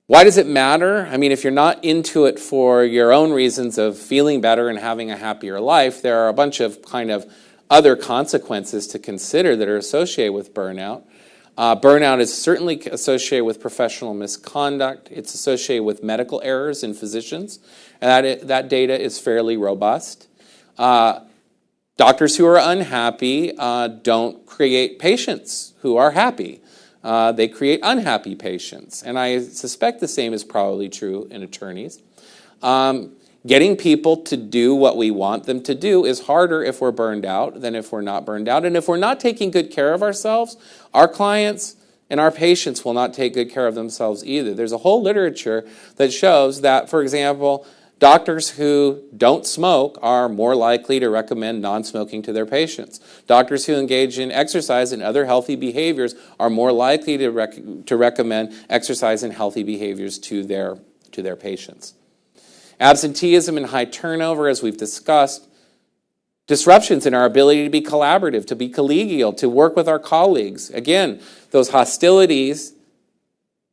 Why does it matter? I mean, if you're not into it for your own reasons of feeling better and having a happier life, there are a bunch of kind of other consequences to consider that are associated with burnout. Burnout is certainly associated with professional misconduct. It's associated with medical errors in physicians. And that data is fairly robust. Doctors who are unhappy don't create patients who are happy. They create unhappy patients. And I suspect the same is probably true in attorneys. Getting people to do what we want them to do is harder if we're burned out than if we're not burned out. And if we're not taking good care of ourselves, our clients and our patients will not take good care of themselves either. There's a whole literature that shows that, for example, doctors who don't smoke are more likely to recommend non-smoking to their patients. Doctors who engage in exercise and other healthy behaviors are more likely to recommend exercise and healthy behaviors to their patients. Absenteeism and high turnover, as we've discussed, disruptions in our ability to be collaborative, to be collegial, to work with our colleagues. Again, those hostilities,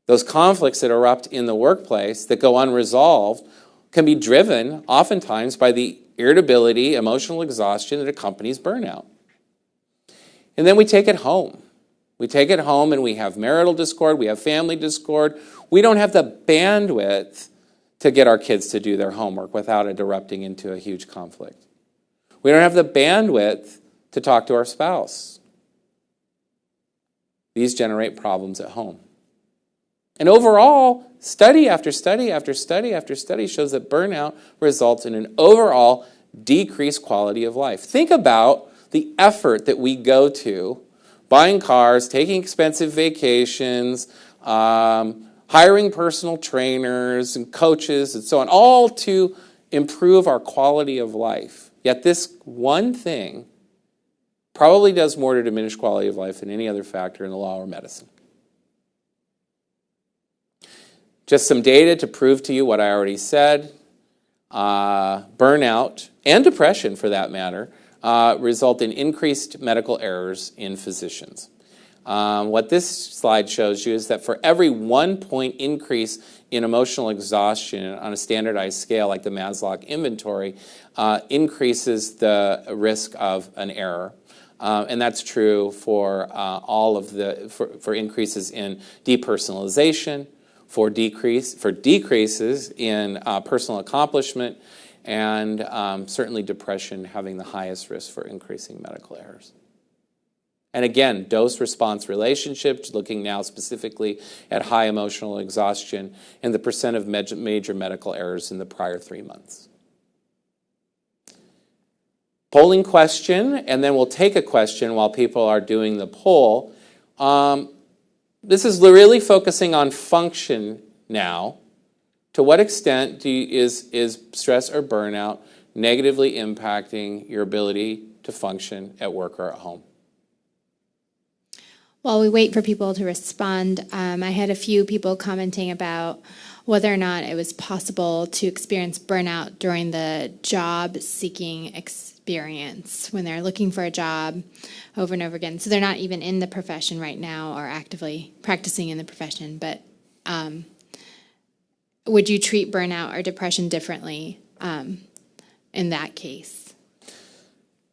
those conflicts that erupt in the workplace that go unresolved can be driven oftentimes by the irritability, emotional exhaustion that accompanies burnout. And then we take it home. We take it home and we have marital discord, we have family discord. We don't have the bandwidth to get our kids to do their homework without it erupting into a huge conflict. We don't have the bandwidth to talk to our spouse. These generate problems at home. And overall, study after study after study after study shows that burnout results in an overall decreased quality of life. Think about the effort that we go to buying cars, taking expensive vacations, hiring personal trainers and coaches and so on, all to improve our quality of life. Yet this one thing probably does more to diminish quality of life than any other factor in the law or medicine. Just some data to prove to you what I already said. Burnout, and depression for that matter, result in increased medical errors in physicians. What this slide shows you is that for every 1 point increase in emotional exhaustion on a standardized scale like the Maslow inventory increases the risk of an error. And that's true for all of for increases in depersonalization, for decreases in personal accomplishment, and certainly depression having the highest risk for increasing medical errors. And again, dose-response relationships, looking now specifically at high emotional exhaustion and the percent of major medical errors in the prior 3 months. Polling question, and then we'll take a question while people are doing the poll. This is really focusing on function now. To what extent is stress or burnout negatively impacting your ability to function at work or at home? While we wait for people to respond, I had a few people commenting about whether or not it was possible to experience burnout during the job-seeking experience, when they're looking for a job over and over again. So they're not even in the profession right now or actively practicing in the profession, but would you treat burnout or depression differently in that case?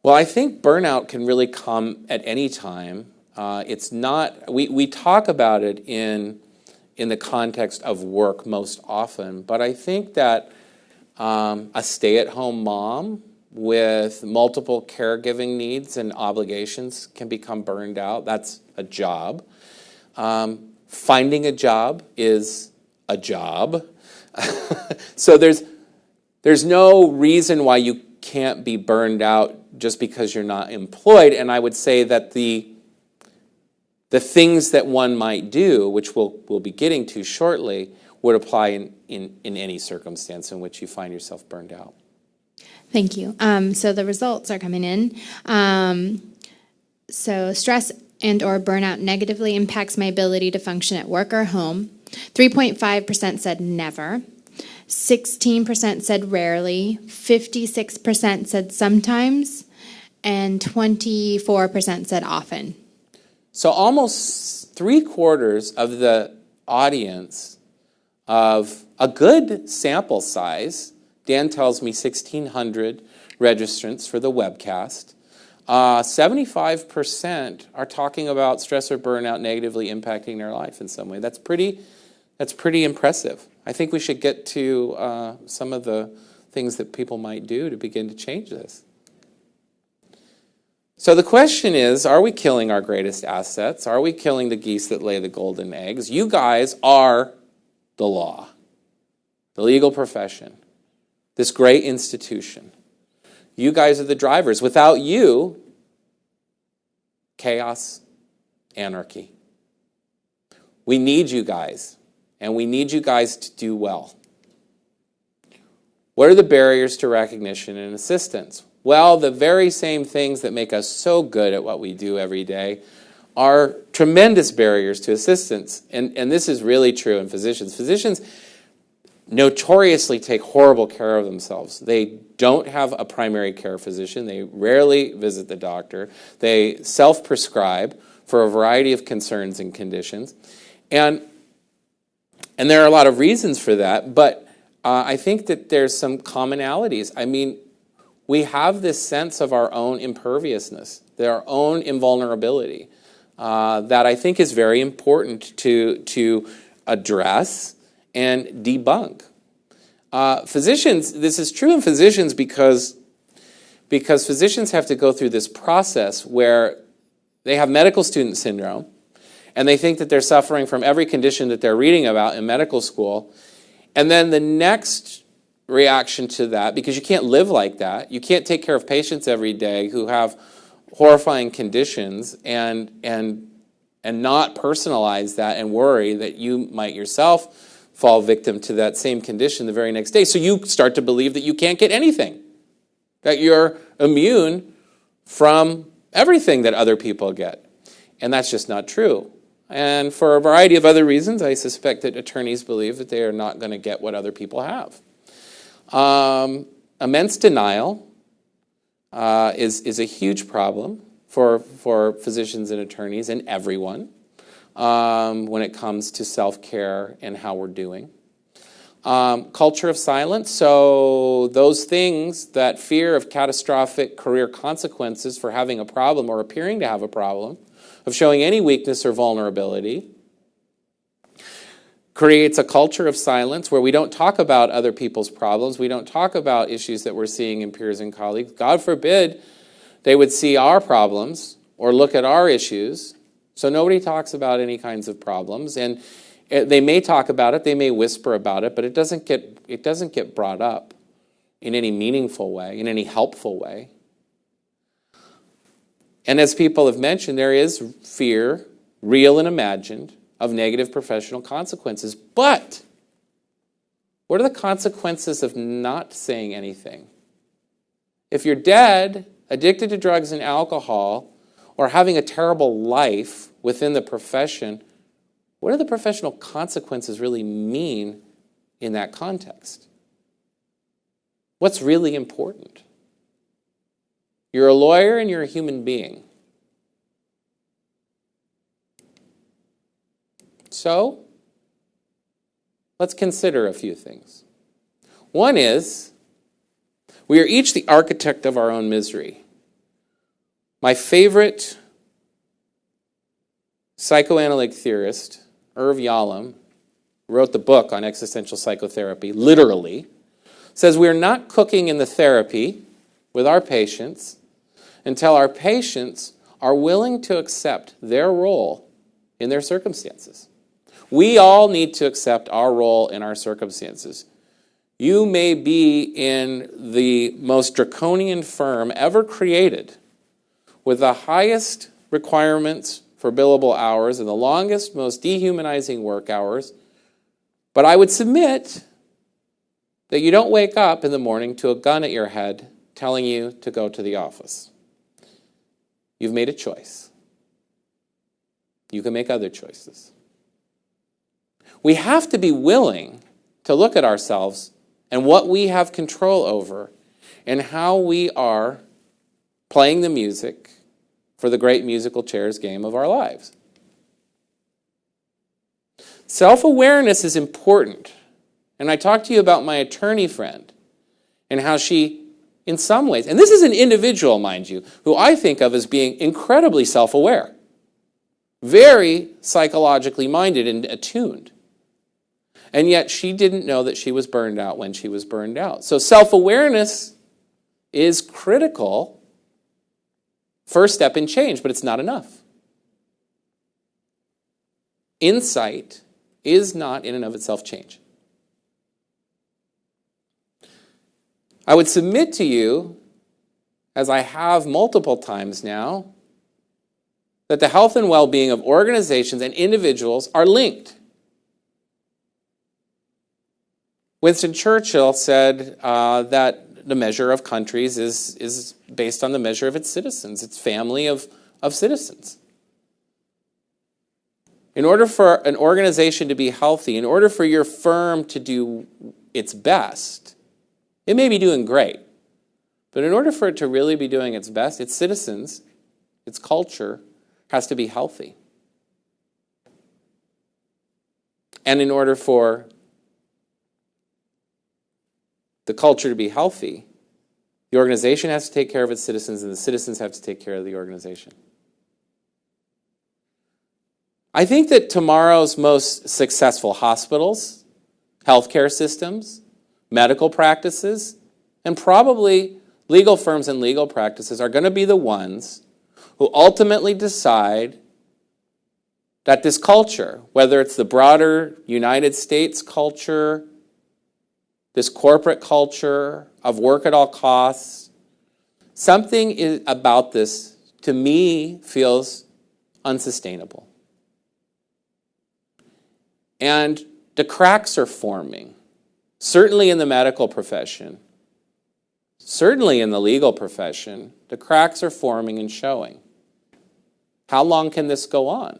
Well, I think burnout can really come at any time. It's not, we talk about it in the context of work most often, but I think that a stay-at-home mom with multiple caregiving needs and obligations can become burned out. That's a job. Finding a job is a job. So there's no reason why you can't be burned out just because you're not employed. And I would say that the things that one might do, which we'll be getting to shortly, would apply in any circumstance in which you find yourself burned out. Thank you. So the results are coming in. So stress and or burnout negatively impacts my ability to function at work or home. 3.5% said never. 16% said rarely. 56% said sometimes. And 24% said often. So almost 3/4 of the audience of a good sample size, Dan tells me 1,600 registrants for the webcast, 75% are talking about stress or burnout negatively impacting their life in some way. That's pretty impressive. I think we should get to some of the things that people might do to begin to change this. So the question is, are we killing our greatest assets? Are we killing the geese that lay the golden eggs? You guys are the law, the legal profession, this great institution. You guys are the drivers. Without you, chaos, anarchy. We need you guys, and we need you guys to do well. What are the barriers to recognition and assistance? Well, the very same things that make us so good at what we do every day are tremendous barriers to assistance. And this is really true in physicians. Physicians notoriously take horrible care of themselves. They don't have a primary care physician. They rarely visit the doctor. They self-prescribe for a variety of concerns and conditions. And there are a lot of reasons for that, but I think that there's some commonalities. I mean, we have this sense of our own imperviousness, our own invulnerability, that I think is very important to address and debunk. Physicians, this is true in physicians because physicians have to go through this process where they have medical student syndrome, and they think that they're suffering from every condition that they're reading about in medical school. And then the next reaction to that, because you can't live like that, you can't take care of patients every day who have horrifying conditions and not personalize that and worry that you might yourself fall victim to that same condition the very next day. So you start to believe that you can't get anything, that you're immune from everything that other people get. And that's just not true. And for a variety of other reasons, I suspect that attorneys believe that they are not going to get what other people have. Immense denial is a huge problem for physicians and attorneys and everyone when it comes to self-care and how we're doing. Culture of silence, so those things, that fear of catastrophic career consequences for having a problem or appearing to have a problem, of showing any weakness or vulnerability, creates a culture of silence where we don't talk about other people's problems. We don't talk about issues that we're seeing in peers and colleagues. God forbid they would see our problems or look at our issues. So nobody talks about any kinds of problems. And they may talk about it, they may whisper about it, but it doesn't get brought up in any meaningful way, in any helpful way. And as people have mentioned, there is fear, real and imagined, of negative professional consequences. But what are the consequences of not saying anything? If you're dead, addicted to drugs and alcohol, or having a terrible life within the profession, what do the professional consequences really mean in that context? What's really important? You're a lawyer and you're a human being. So, let's consider a few things. One is, we are each the architect of our own misery. My favorite psychoanalytic theorist, Irv Yalom, wrote the book on existential psychotherapy, literally, says we're not cooking in the therapy with our patients until our patients are willing to accept their role in their circumstances. We all need to accept our role in our circumstances. You may be in the most draconian firm ever created with the highest requirements for billable hours and the longest, most dehumanizing work hours, but I would submit that you don't wake up in the morning to a gun at your head telling you to go to the office. You've made a choice. You can make other choices. We have to be willing to look at ourselves and what we have control over and how we are playing the music for the great musical chairs game of our lives. Self-awareness is important. And I talked to you about my attorney friend and how she, in some ways, and this is an individual, mind you, who I think of as being incredibly self-aware, very psychologically minded and attuned. And yet she didn't know that she was burned out when she was burned out. So self-awareness is critical, first step in change, but it's not enough. Insight is not in and of itself change. I would submit to you, as I have multiple times now, that the health and well-being of organizations and individuals are linked. Winston Churchill said that the measure of countries is based on the measure of its citizens, its family of citizens. In order for an organization to be healthy, in order for your firm to do its best, it may be doing great, but in order for it to really be doing its best, its citizens, its culture, has to be healthy. And in order for the culture to be healthy, the organization has to take care of its citizens, and the citizens have to take care of the organization. I think that tomorrow's most successful hospitals, healthcare systems, medical practices, and probably legal firms and legal practices are going to be the ones who ultimately decide that this culture, whether it's the broader United States culture, this corporate culture of work at all costs, something about this, to me, feels unsustainable. And the cracks are forming, certainly in the medical profession, certainly in the legal profession. The cracks are forming and showing. How long can this go on?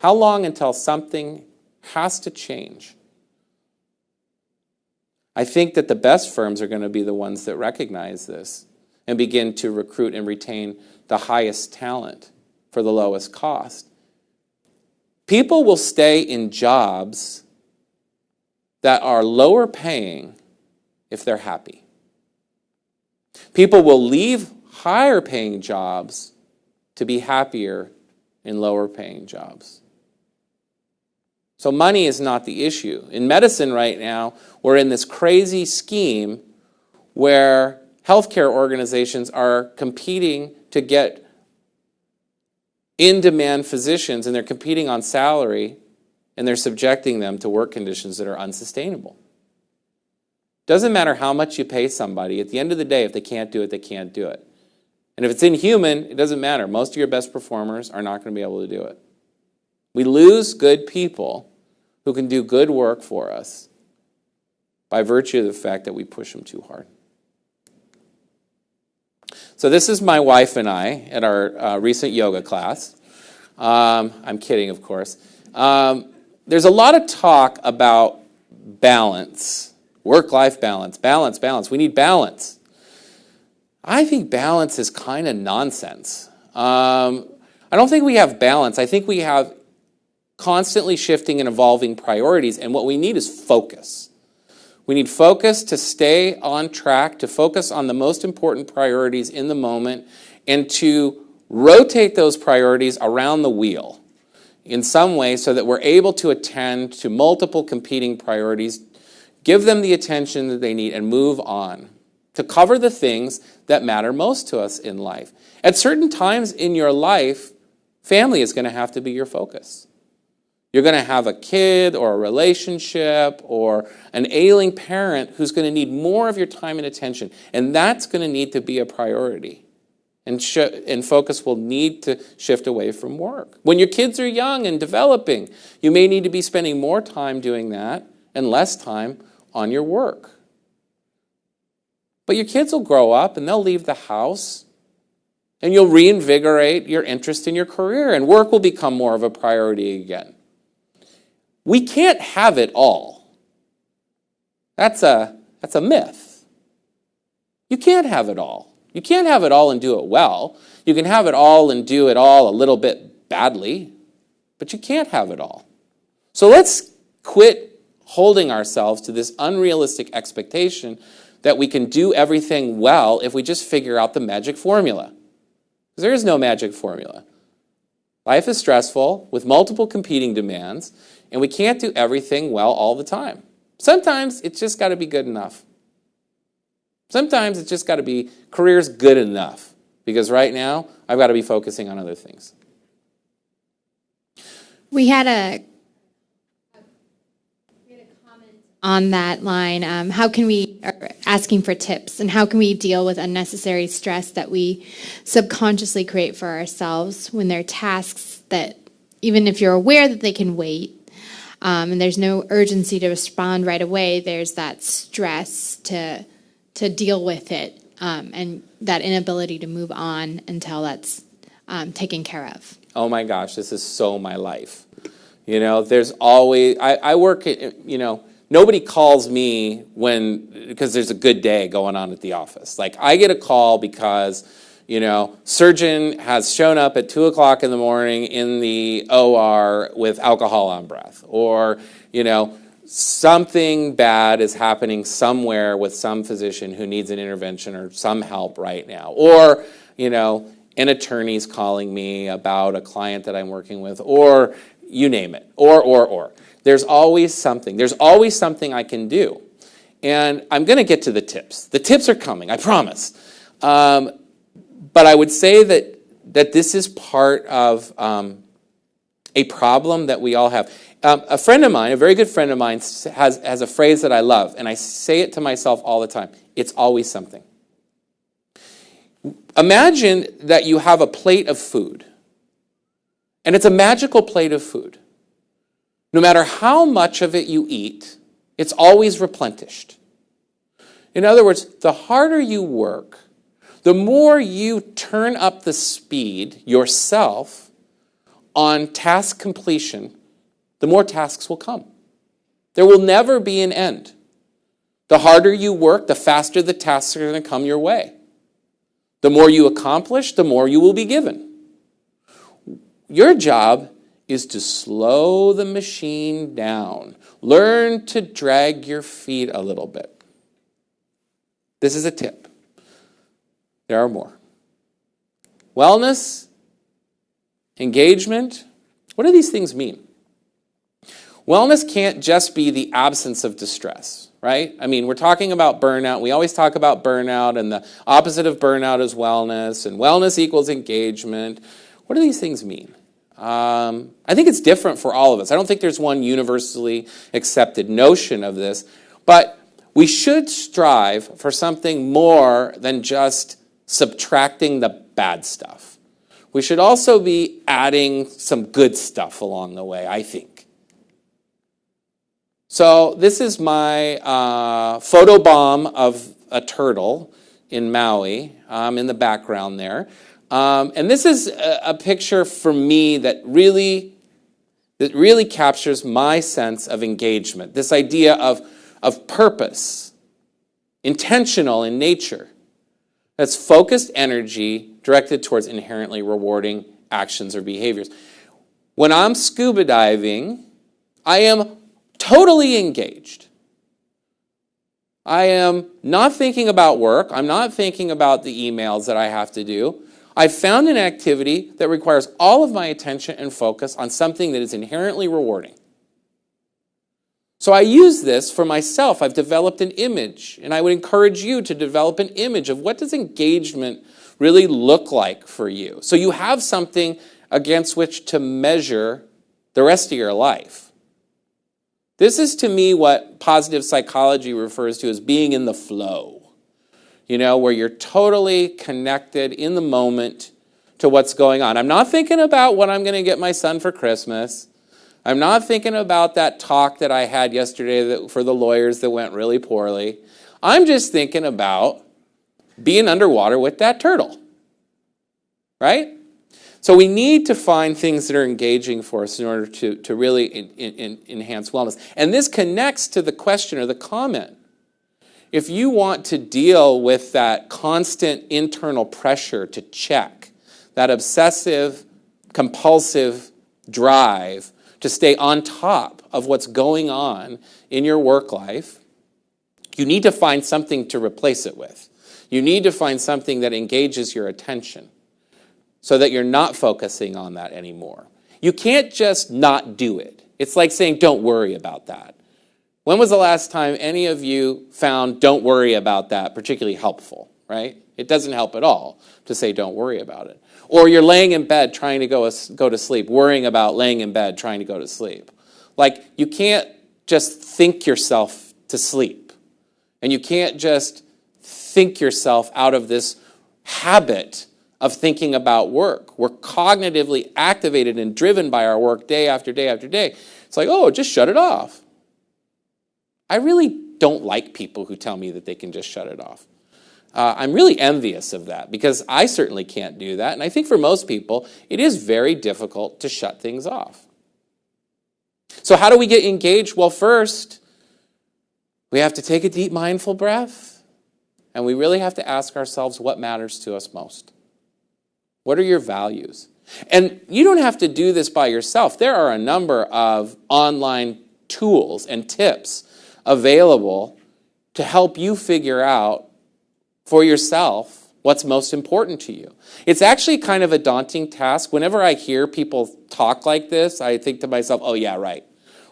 How long until something has to change? I think that the best firms are going to be the ones that recognize this and begin to recruit and retain the highest talent for the lowest cost. People will stay in jobs that are lower paying if they're happy. People will leave higher paying jobs to be happier in lower paying jobs. So money is not the issue. In medicine right now, we're in this crazy scheme where healthcare organizations are competing to get in-demand physicians, and they're competing on salary, and they're subjecting them to work conditions that are unsustainable. Doesn't matter how much you pay somebody. At the end of the day, if they can't do it, they can't do it. And if it's inhuman, it doesn't matter. Most of your best performers are not going to be able to do it. We lose good people who can do good work for us by virtue of the fact that we push them too hard. So this is my wife and I at our recent yoga class. I'm kidding, of course. There's a lot of talk about balance, work-life balance, balance. We need balance. I think balance is kind of nonsense. I don't think we have balance. I think we have constantly shifting and evolving priorities, and what we need is focus. We need focus to stay on track, to focus on the most important priorities in the moment, and to rotate those priorities around the wheel in some way so that we're able to attend to multiple competing priorities, give them the attention that they need, and move on to cover the things that matter most to us in life. At certain times in your life, family is going to have to be your focus. You're going to have a kid or a relationship or an ailing parent who's going to need more of your time and attention, and that's going to need to be a priority. And focus will need to shift away from work. When your kids are young and developing, you may need to be spending more time doing that and less time on your work. But your kids will grow up and they'll leave the house And you'll reinvigorate your interest in your career, and work will become more of a priority again. We can't have it all. That's a myth. You can't have it all. You can't have it all and do it well. You can have it all and do it all a little bit badly, but you can't have it all. So let's quit holding ourselves to this unrealistic expectation that we can do everything well if we just figure out the magic formula. Because there is no magic formula. Life is stressful with multiple competing demands, and we can't do everything well all the time. Sometimes it's just got to be good enough. Sometimes it's just got to be career's good enough, because right now I've got to be focusing on other things. We had a comment on that line. How can we, asking for tips, and how can we deal with unnecessary stress that we subconsciously create for ourselves when they're tasks that, even if you're aware that they can wait, and there's no urgency to respond right away, there's that stress to deal with it, and that inability to move on until that's taken care of. Oh my gosh, this is so my life. There's always, I work, nobody calls me because there's a good day going on at the office. Like, I get a call because, surgeon has shown up at 2 o'clock in the morning in the OR with alcohol on breath. Or, something bad is happening somewhere with some physician who needs an intervention or some help right now. Or, an attorney's calling me about a client that I'm working with, or you name it, or. There's always something. There's always something I can do. And I'm going to get to the tips. The tips are coming, I promise. But I would say that this is part of a problem that we all have. A friend of mine, a very good friend of mine, has a phrase that I love, and I say it to myself all the time. It's always something. Imagine that you have a plate of food, and it's a magical plate of food. No matter how much of it you eat, it's always replenished. In other words, the harder you work, the more you turn up the speed yourself on task completion, the more tasks will come. There will never be an end. The harder you work, the faster the tasks are going to come your way. The more you accomplish, the more you will be given. Your job is to slow the machine down. Learn to drag your feet a little bit. This is a tip. There are more. Wellness, engagement, what do these things mean? Wellness can't just be the absence of distress, right? I mean, we're talking about burnout. We always talk about burnout, and the opposite of burnout is wellness, and wellness equals engagement. What do these things mean? I think it's different for all of us. I don't think there's one universally accepted notion of this, but we should strive for something more than just subtracting the bad stuff. We should also be adding some good stuff along the way, I think. So this is my photobomb of a turtle in Maui, in the background there. And this is a picture for me that really captures my sense of engagement, this idea of purpose, intentional in nature. That's focused energy directed towards inherently rewarding actions or behaviors. When I'm scuba diving, I am totally engaged. I am not thinking about work. I'm not thinking about the emails that I have to do. I've found an activity that requires all of my attention and focus on something that is inherently rewarding. So I use this for myself. I've developed an image, and I would encourage you to develop an image of what does engagement really look like for you. So you have something against which to measure the rest of your life. This is, to me, what positive psychology refers to as being in the flow. Where you're totally connected in the moment to what's going on. I'm not thinking about what I'm going to get my son for Christmas. I'm not thinking about that talk that I had yesterday for the lawyers that went really poorly. I'm just thinking about being underwater with that turtle. right? So we need to find things that are engaging for us in order to really enhance wellness. And this connects to the question or the comment. If you want to deal with that constant internal pressure to check, that obsessive, compulsive drive to stay on top of what's going on in your work life, you need to find something to replace it with. You need to find something that engages your attention so that you're not focusing on that anymore. You can't just not do it. It's like saying, don't worry about that. When was the last time any of you found don't worry about that particularly helpful, right? It doesn't help at all to say don't worry about it. Or you're laying in bed trying to go to sleep, worrying about laying in bed trying to go to sleep. Like, you can't just think yourself to sleep. And you can't just think yourself out of this habit of thinking about work. We're cognitively activated and driven by our work day after day after day. It's like, oh, just shut it off. I really don't like people who tell me that they can just shut it off. I'm really envious of that because I certainly can't do that. And I think for most people, it is very difficult to shut things off. So how do we get engaged? Well, first, we have to take a deep mindful breath. And we really have to ask ourselves what matters to us most. What are your values? And you don't have to do this by yourself. There are a number of online tools and tips available to help you figure out for yourself what's most important to you. It's actually kind of a daunting task. Whenever I hear people talk like this, I think to myself, oh yeah, right.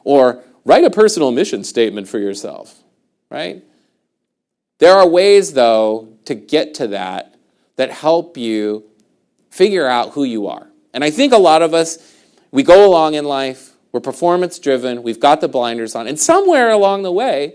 Or write a personal mission statement for yourself, right? There are ways, though, to get to that help you figure out who you are. And I think a lot of us, we go along in life, we're performance-driven, we've got the blinders on, and somewhere along the way,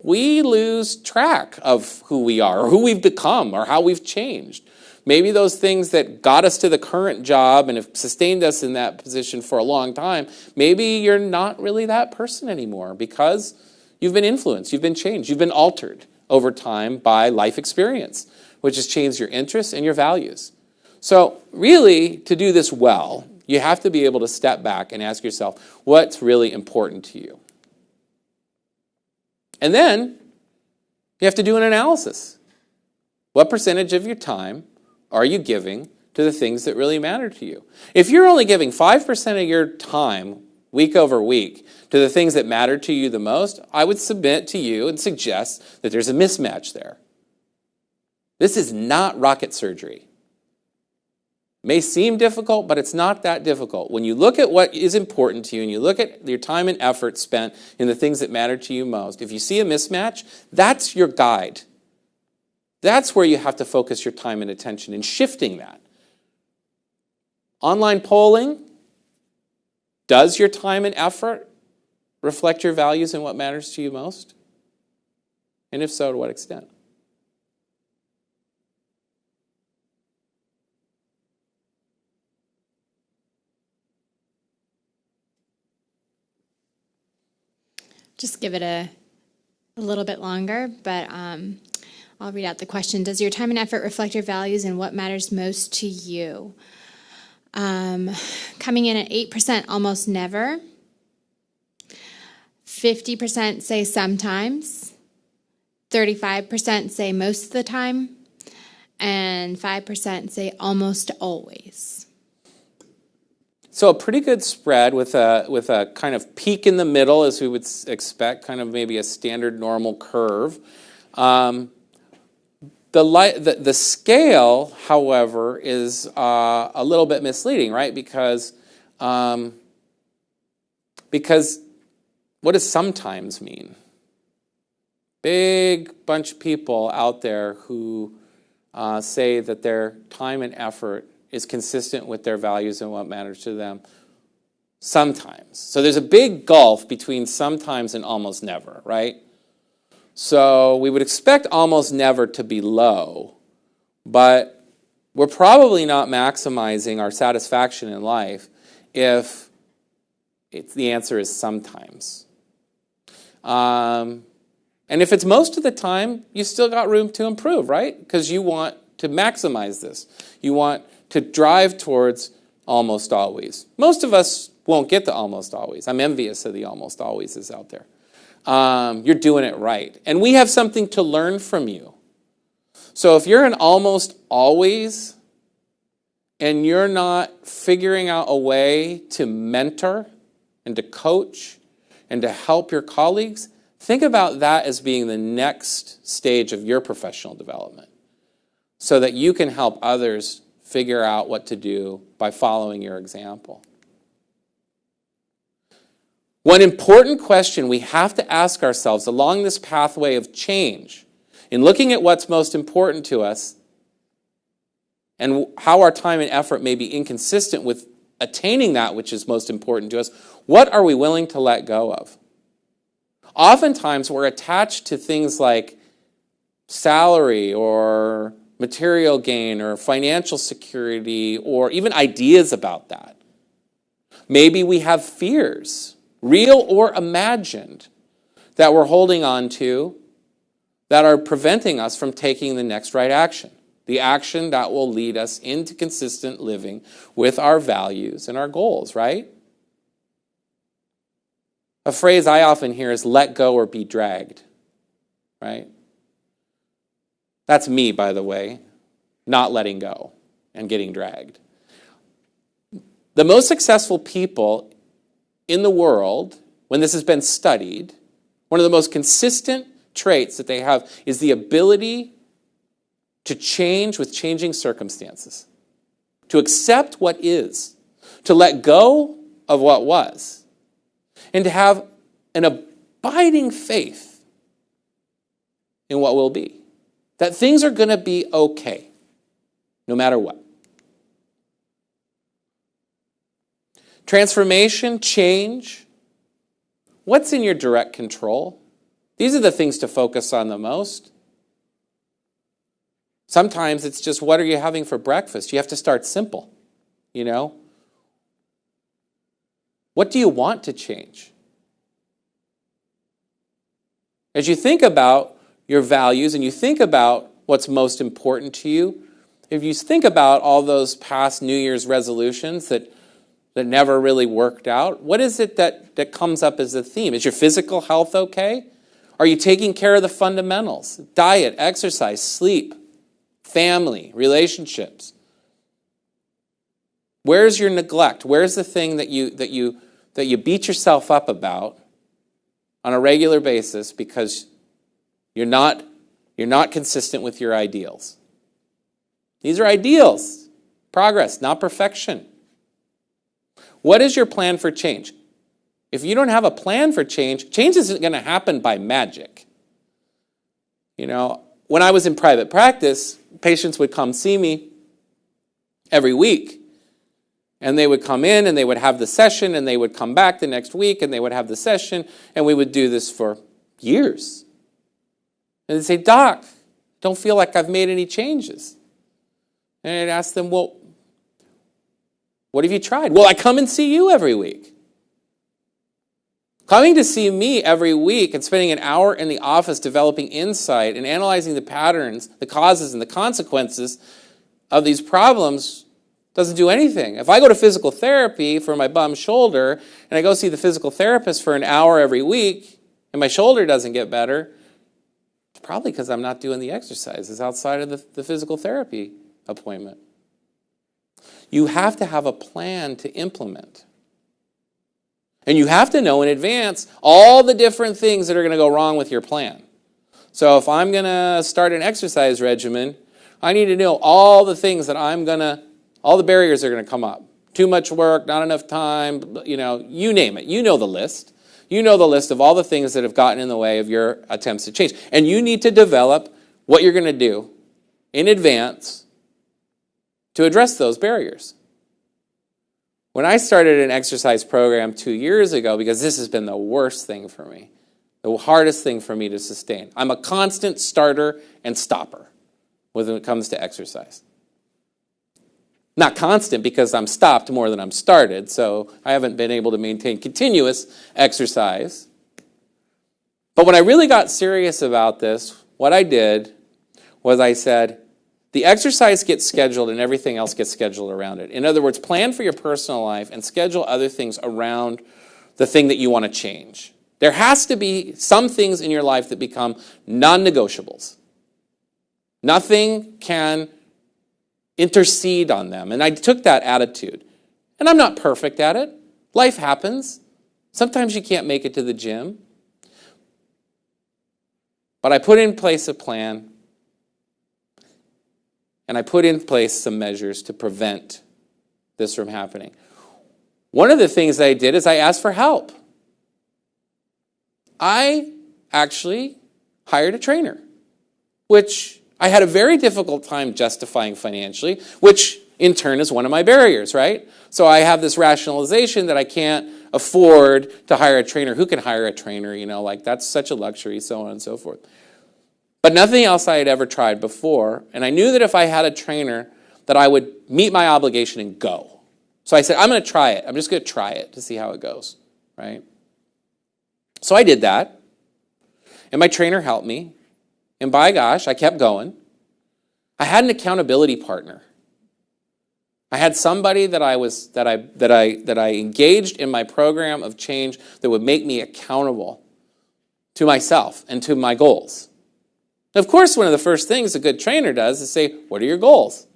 we lose track of who we are, or who we've become, or how we've changed. Maybe those things that got us to the current job and have sustained us in that position for a long time, maybe you're not really that person anymore because you've been influenced, you've been changed, you've been altered over time by life experience, which has changed your interests and your values. So really, to do this well, you have to be able to step back and ask yourself, what's really important to you? And then you have to do an analysis. What percentage of your time are you giving to the things that really matter to you? If you're only giving 5% of your time week over week to the things that matter to you the most, I would submit to you and suggest that there's a mismatch there. This is not rocket surgery. May seem difficult, but it's not that difficult. When you look at what is important to you and you look at your time and effort spent in the things that matter to you most, if you see a mismatch, that's your guide. That's where you have to focus your time and attention in shifting that. Online polling, does your time and effort reflect your values and what matters to you most? And if so, to what extent? Just give it a little bit longer, but I'll read out the question. Does your time and effort reflect your values and what matters most to you? Coming in at 8%, almost never. 50% say sometimes. 35% say most of the time. And 5% say almost always. So a pretty good spread with a kind of peak in the middle, as we would expect, kind of maybe a standard normal curve. The scale, however, is a little bit misleading, right? Because what does sometimes mean? Big bunch of people out there who say that their time and effort is consistent with their values and what matters to them. Sometimes. So there's a big gulf between sometimes and almost never, right? So we would expect almost never to be low, but we're probably not maximizing our satisfaction in life if the answer is sometimes. And if it's most of the time, you still got room to improve, right? Because you want to maximize this. You want to drive towards almost always. Most of us won't get to almost always. I'm envious of the almost always is out there. You're doing it right. And we have something to learn from you. So if you're an almost always and you're not figuring out a way to mentor and to coach and to help your colleagues, think about that as being the next stage of your professional development so that you can help others figure out what to do by following your example. One important question we have to ask ourselves along this pathway of change, in looking at what's most important to us and how our time and effort may be inconsistent with attaining that which is most important to us, what are we willing to let go of? Oftentimes, we're attached to things like salary or material gain or financial security or even ideas about that. Maybe we have fears, real or imagined, that we're holding on to that are preventing us from taking the next right action, the action that will lead us into consistent living with our values and our goals, right? A phrase I often hear is let go or be dragged, right? That's me, by the way, not letting go and getting dragged. The most successful people in the world, when this has been studied, one of the most consistent traits that they have is the ability to change with changing circumstances, to accept what is, to let go of what was, and to have an abiding faith in what will be. That things are going to be okay, no matter what. Transformation, change, what's in your direct control? These are the things to focus on the most. Sometimes it's just, what are you having for breakfast? You have to start simple, you know? What do you want to change? As you think about your values and you think about what's most important to you, if you think about all those past New Year's resolutions that never really worked out, what is it that comes up as a theme? Is your physical health okay? Are you taking care of the fundamentals? Diet, exercise, sleep, family, relationships. Where's your neglect? Where's the thing that you beat yourself up about on a regular basis because you're not consistent with your ideals? These are ideals. Progress, not perfection. What is your plan for change? If you don't have a plan for change, change isn't going to happen by magic. You know, when I was in private practice, patients would come see me every week. And they would come in and they would have the session and they would come back the next week and they would have the session and we would do this for years. And they'd say, Doc, don't feel like I've made any changes. And I'd ask them, well, what have you tried? Well, I come and see you every week. Coming to see me every week and spending an hour in the office developing insight and analyzing the patterns, the causes, and the consequences of these problems doesn't do anything. If I go to physical therapy for my bum shoulder and I go see the physical therapist for an hour every week and my shoulder doesn't get better, it's probably because I'm not doing the exercises outside of the physical therapy appointment. You have to have a plan to implement. And you have to know in advance all the different things that are going to go wrong with your plan. So if I'm going to start an exercise regimen, I need to know all the things that all the barriers are going to come up. Too much work, not enough time, you name it. You know the list. You know the list of all the things that have gotten in the way of your attempts to change. And you need to develop what you're going to do in advance to address those barriers. When I started an exercise program 2 years ago, because this has been the worst thing for me, the hardest thing for me to sustain. I'm a constant starter and stopper when it comes to exercise. Not constant because I'm stopped more than I'm started, so I haven't been able to maintain continuous exercise. But when I really got serious about this, what I did was I said, The exercise gets scheduled and everything else gets scheduled around it. In other words, plan for your personal life and schedule other things around the thing that you want to change. There has to be some things in your life that become non-negotiables. Nothing can intercede on them. And I took that attitude. And I'm not perfect at it. Life happens. Sometimes you can't make it to the gym. But I put in place a plan. And I put in place some measures to prevent this from happening. One of the things that I did is I asked for help. I actually hired a trainer, which I had a very difficult time justifying financially, which in turn is one of my barriers, right? So I have this rationalization that I can't afford to hire a trainer. Who can hire a trainer? Like that's such a luxury, so on and so forth. But nothing else I had ever tried before, and I knew that if I had a trainer that I would meet my obligation and go. So I said, I'm going to try it. I'm just going to try it to see how it goes, right? So I did that, and my trainer helped me, and by gosh, I kept going. I had an accountability partner. I had somebody that I engaged in my program of change that would make me accountable to myself and to my goals. Of course, one of the first things a good trainer does is say, what are your goals?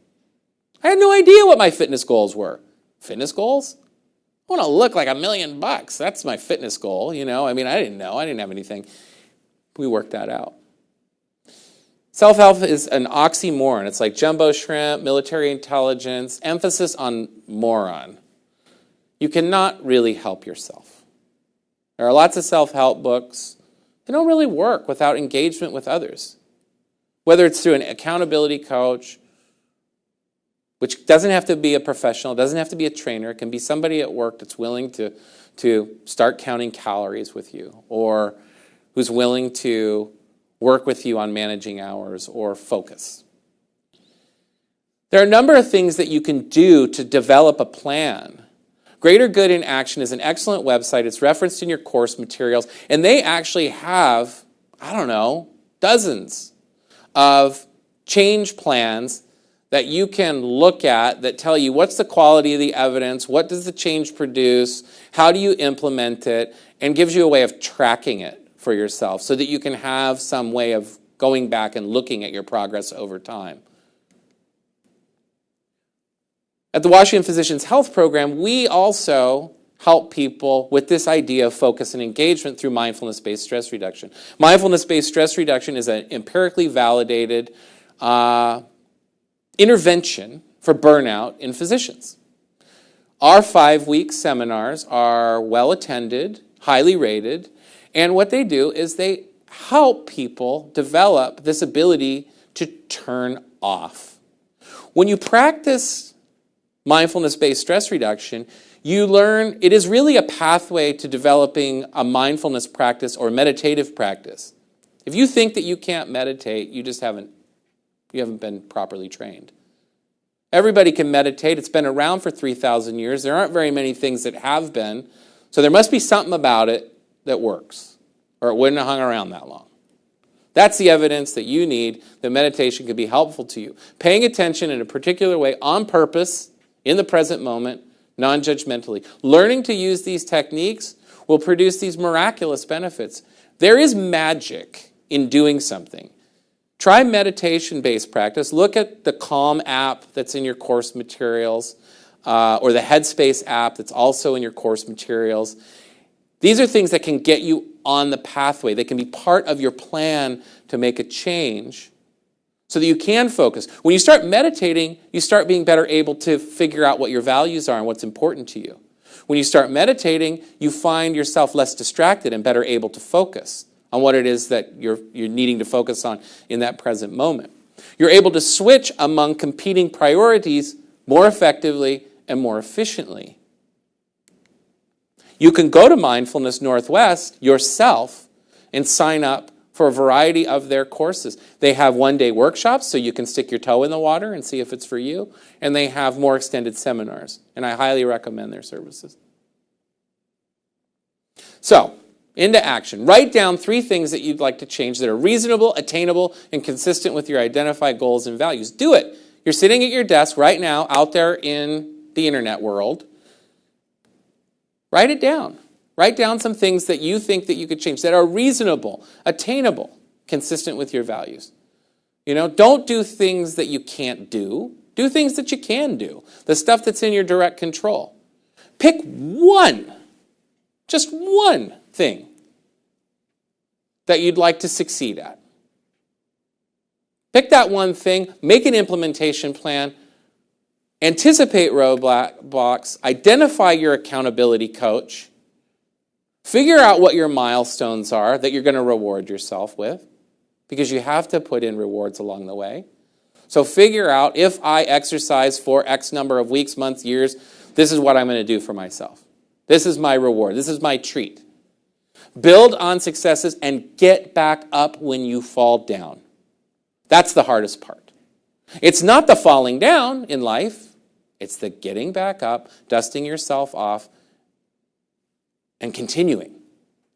I had no idea what my fitness goals were. Fitness goals? I want to look like $1 million. That's my fitness goal, I didn't know. I didn't have anything. We worked that out. Self-help is an oxymoron. It's like jumbo shrimp, military intelligence, emphasis on moron. You cannot really help yourself. There are lots of self-help books. They don't really work without engagement with others. Whether it's through an accountability coach, which doesn't have to be a professional, doesn't have to be a trainer. It can be somebody at work that's willing to start counting calories with you, or who's willing to work with you on managing hours or focus. There are a number of things that you can do to develop a plan. Greater Good in Action is an excellent website. It's referenced in your course materials, and they actually have, dozens of change plans that you can look at that tell you what's the quality of the evidence, what does the change produce, how do you implement it, and gives you a way of tracking it for yourself so that you can have some way of going back and looking at your progress over time. At the Washington Physicians Health Program, we also help people with this idea of focus and engagement through mindfulness-based stress reduction. Mindfulness-based stress reduction is an empirically validated intervention for burnout in physicians. Our 5-week seminars are well attended, highly rated, and what they do is they help people develop this ability to turn off. When you practice mindfulness-based stress reduction, you learn it is really a pathway to developing a mindfulness practice or meditative practice. If you think that you can't meditate, you haven't been properly trained. Everybody can meditate. It's been around for 3,000 years. There aren't very many things that have been. So there must be something about it that works, or it wouldn't have hung around that long. That's the evidence that you need that meditation can be helpful to you. Paying attention in a particular way on purpose, in the present moment, non-judgmentally. Learning to use these techniques will produce these miraculous benefits. There is magic in doing something. Try meditation-based practice. Look at the Calm app that's in your course materials, or the Headspace app that's also in your course materials. These are things that can get you on the pathway. They can be part of your plan to make a change so that you can focus. When you start meditating, you start being better able to figure out what your values are and what's important to you. When you start meditating, you find yourself less distracted and better able to focus on what it is that you're needing to focus on in that present moment. You're able to switch among competing priorities more effectively and more efficiently. You can go to Mindfulness Northwest yourself and sign up for a variety of their courses. They have one-day workshops so you can stick your toe in the water and see if it's for you, and they have more extended seminars, and I highly recommend their services. So, into action. Write down 3 things that you'd like to change that are reasonable, attainable, and consistent with your identified goals and values. Do it. You're sitting at your desk right now out there in the internet world. Write it down. Write down some things that you think that you could change that are reasonable, attainable, consistent with your values. Don't do things that you can't do. Do things that you can do. The stuff that's in your direct control. Pick one, just one thing that you'd like to succeed at. Pick that one thing, make an implementation plan, anticipate roadblocks, identify your accountability coach, figure out what your milestones are that you're going to reward yourself with, because you have to put in rewards along the way. So figure out, if I exercise for X number of weeks, months, years, this is what I'm going to do for myself. This is my reward. This is my treat. Build on successes and get back up when you fall down. That's the hardest part. It's not the falling down in life. It's the getting back up, dusting yourself off, and continuing.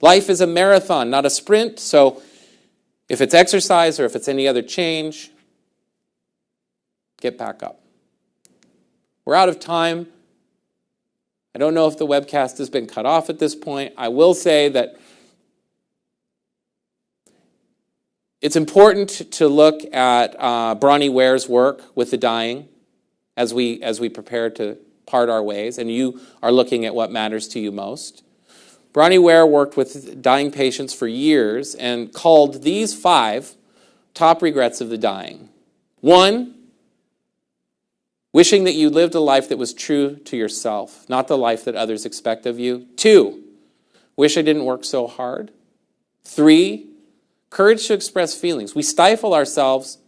Life is a marathon, not a sprint. So if it's exercise or if it's any other change, get back up. We're out of time. I don't know if the webcast has been cut off at this point. I will say that it's important to look at Bronnie Ware's work with the dying as we prepare to part our ways, and you are looking at what matters to you most. Bronnie Ware worked with dying patients for years and called these 5 top regrets of the dying. 1, wishing that you lived a life that was true to yourself, not the life that others expect of you. 2, wish I didn't work so hard. 3, courage to express feelings. We stifle ourselves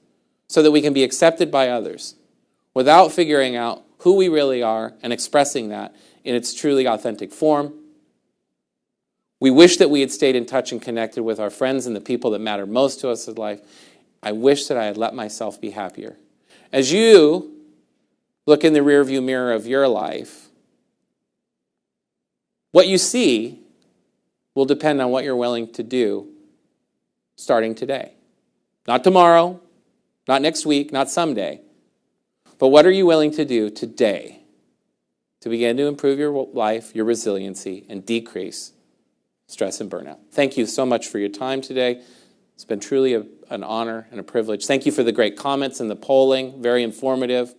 so that we can be accepted by others without figuring out who we really are and expressing that in its truly authentic form. We wish that we had stayed in touch and connected with our friends and the people that matter most to us in life. I wish that I had let myself be happier. As you look in the rearview mirror of your life, what you see will depend on what you're willing to do starting today. Not tomorrow, not next week, not someday. But what are you willing to do today to begin to improve your life, your resiliency, and decrease stress and burnout? Thank you so much for your time today. It's been truly an honor and a privilege. Thank you for the great comments and the polling. Very informative.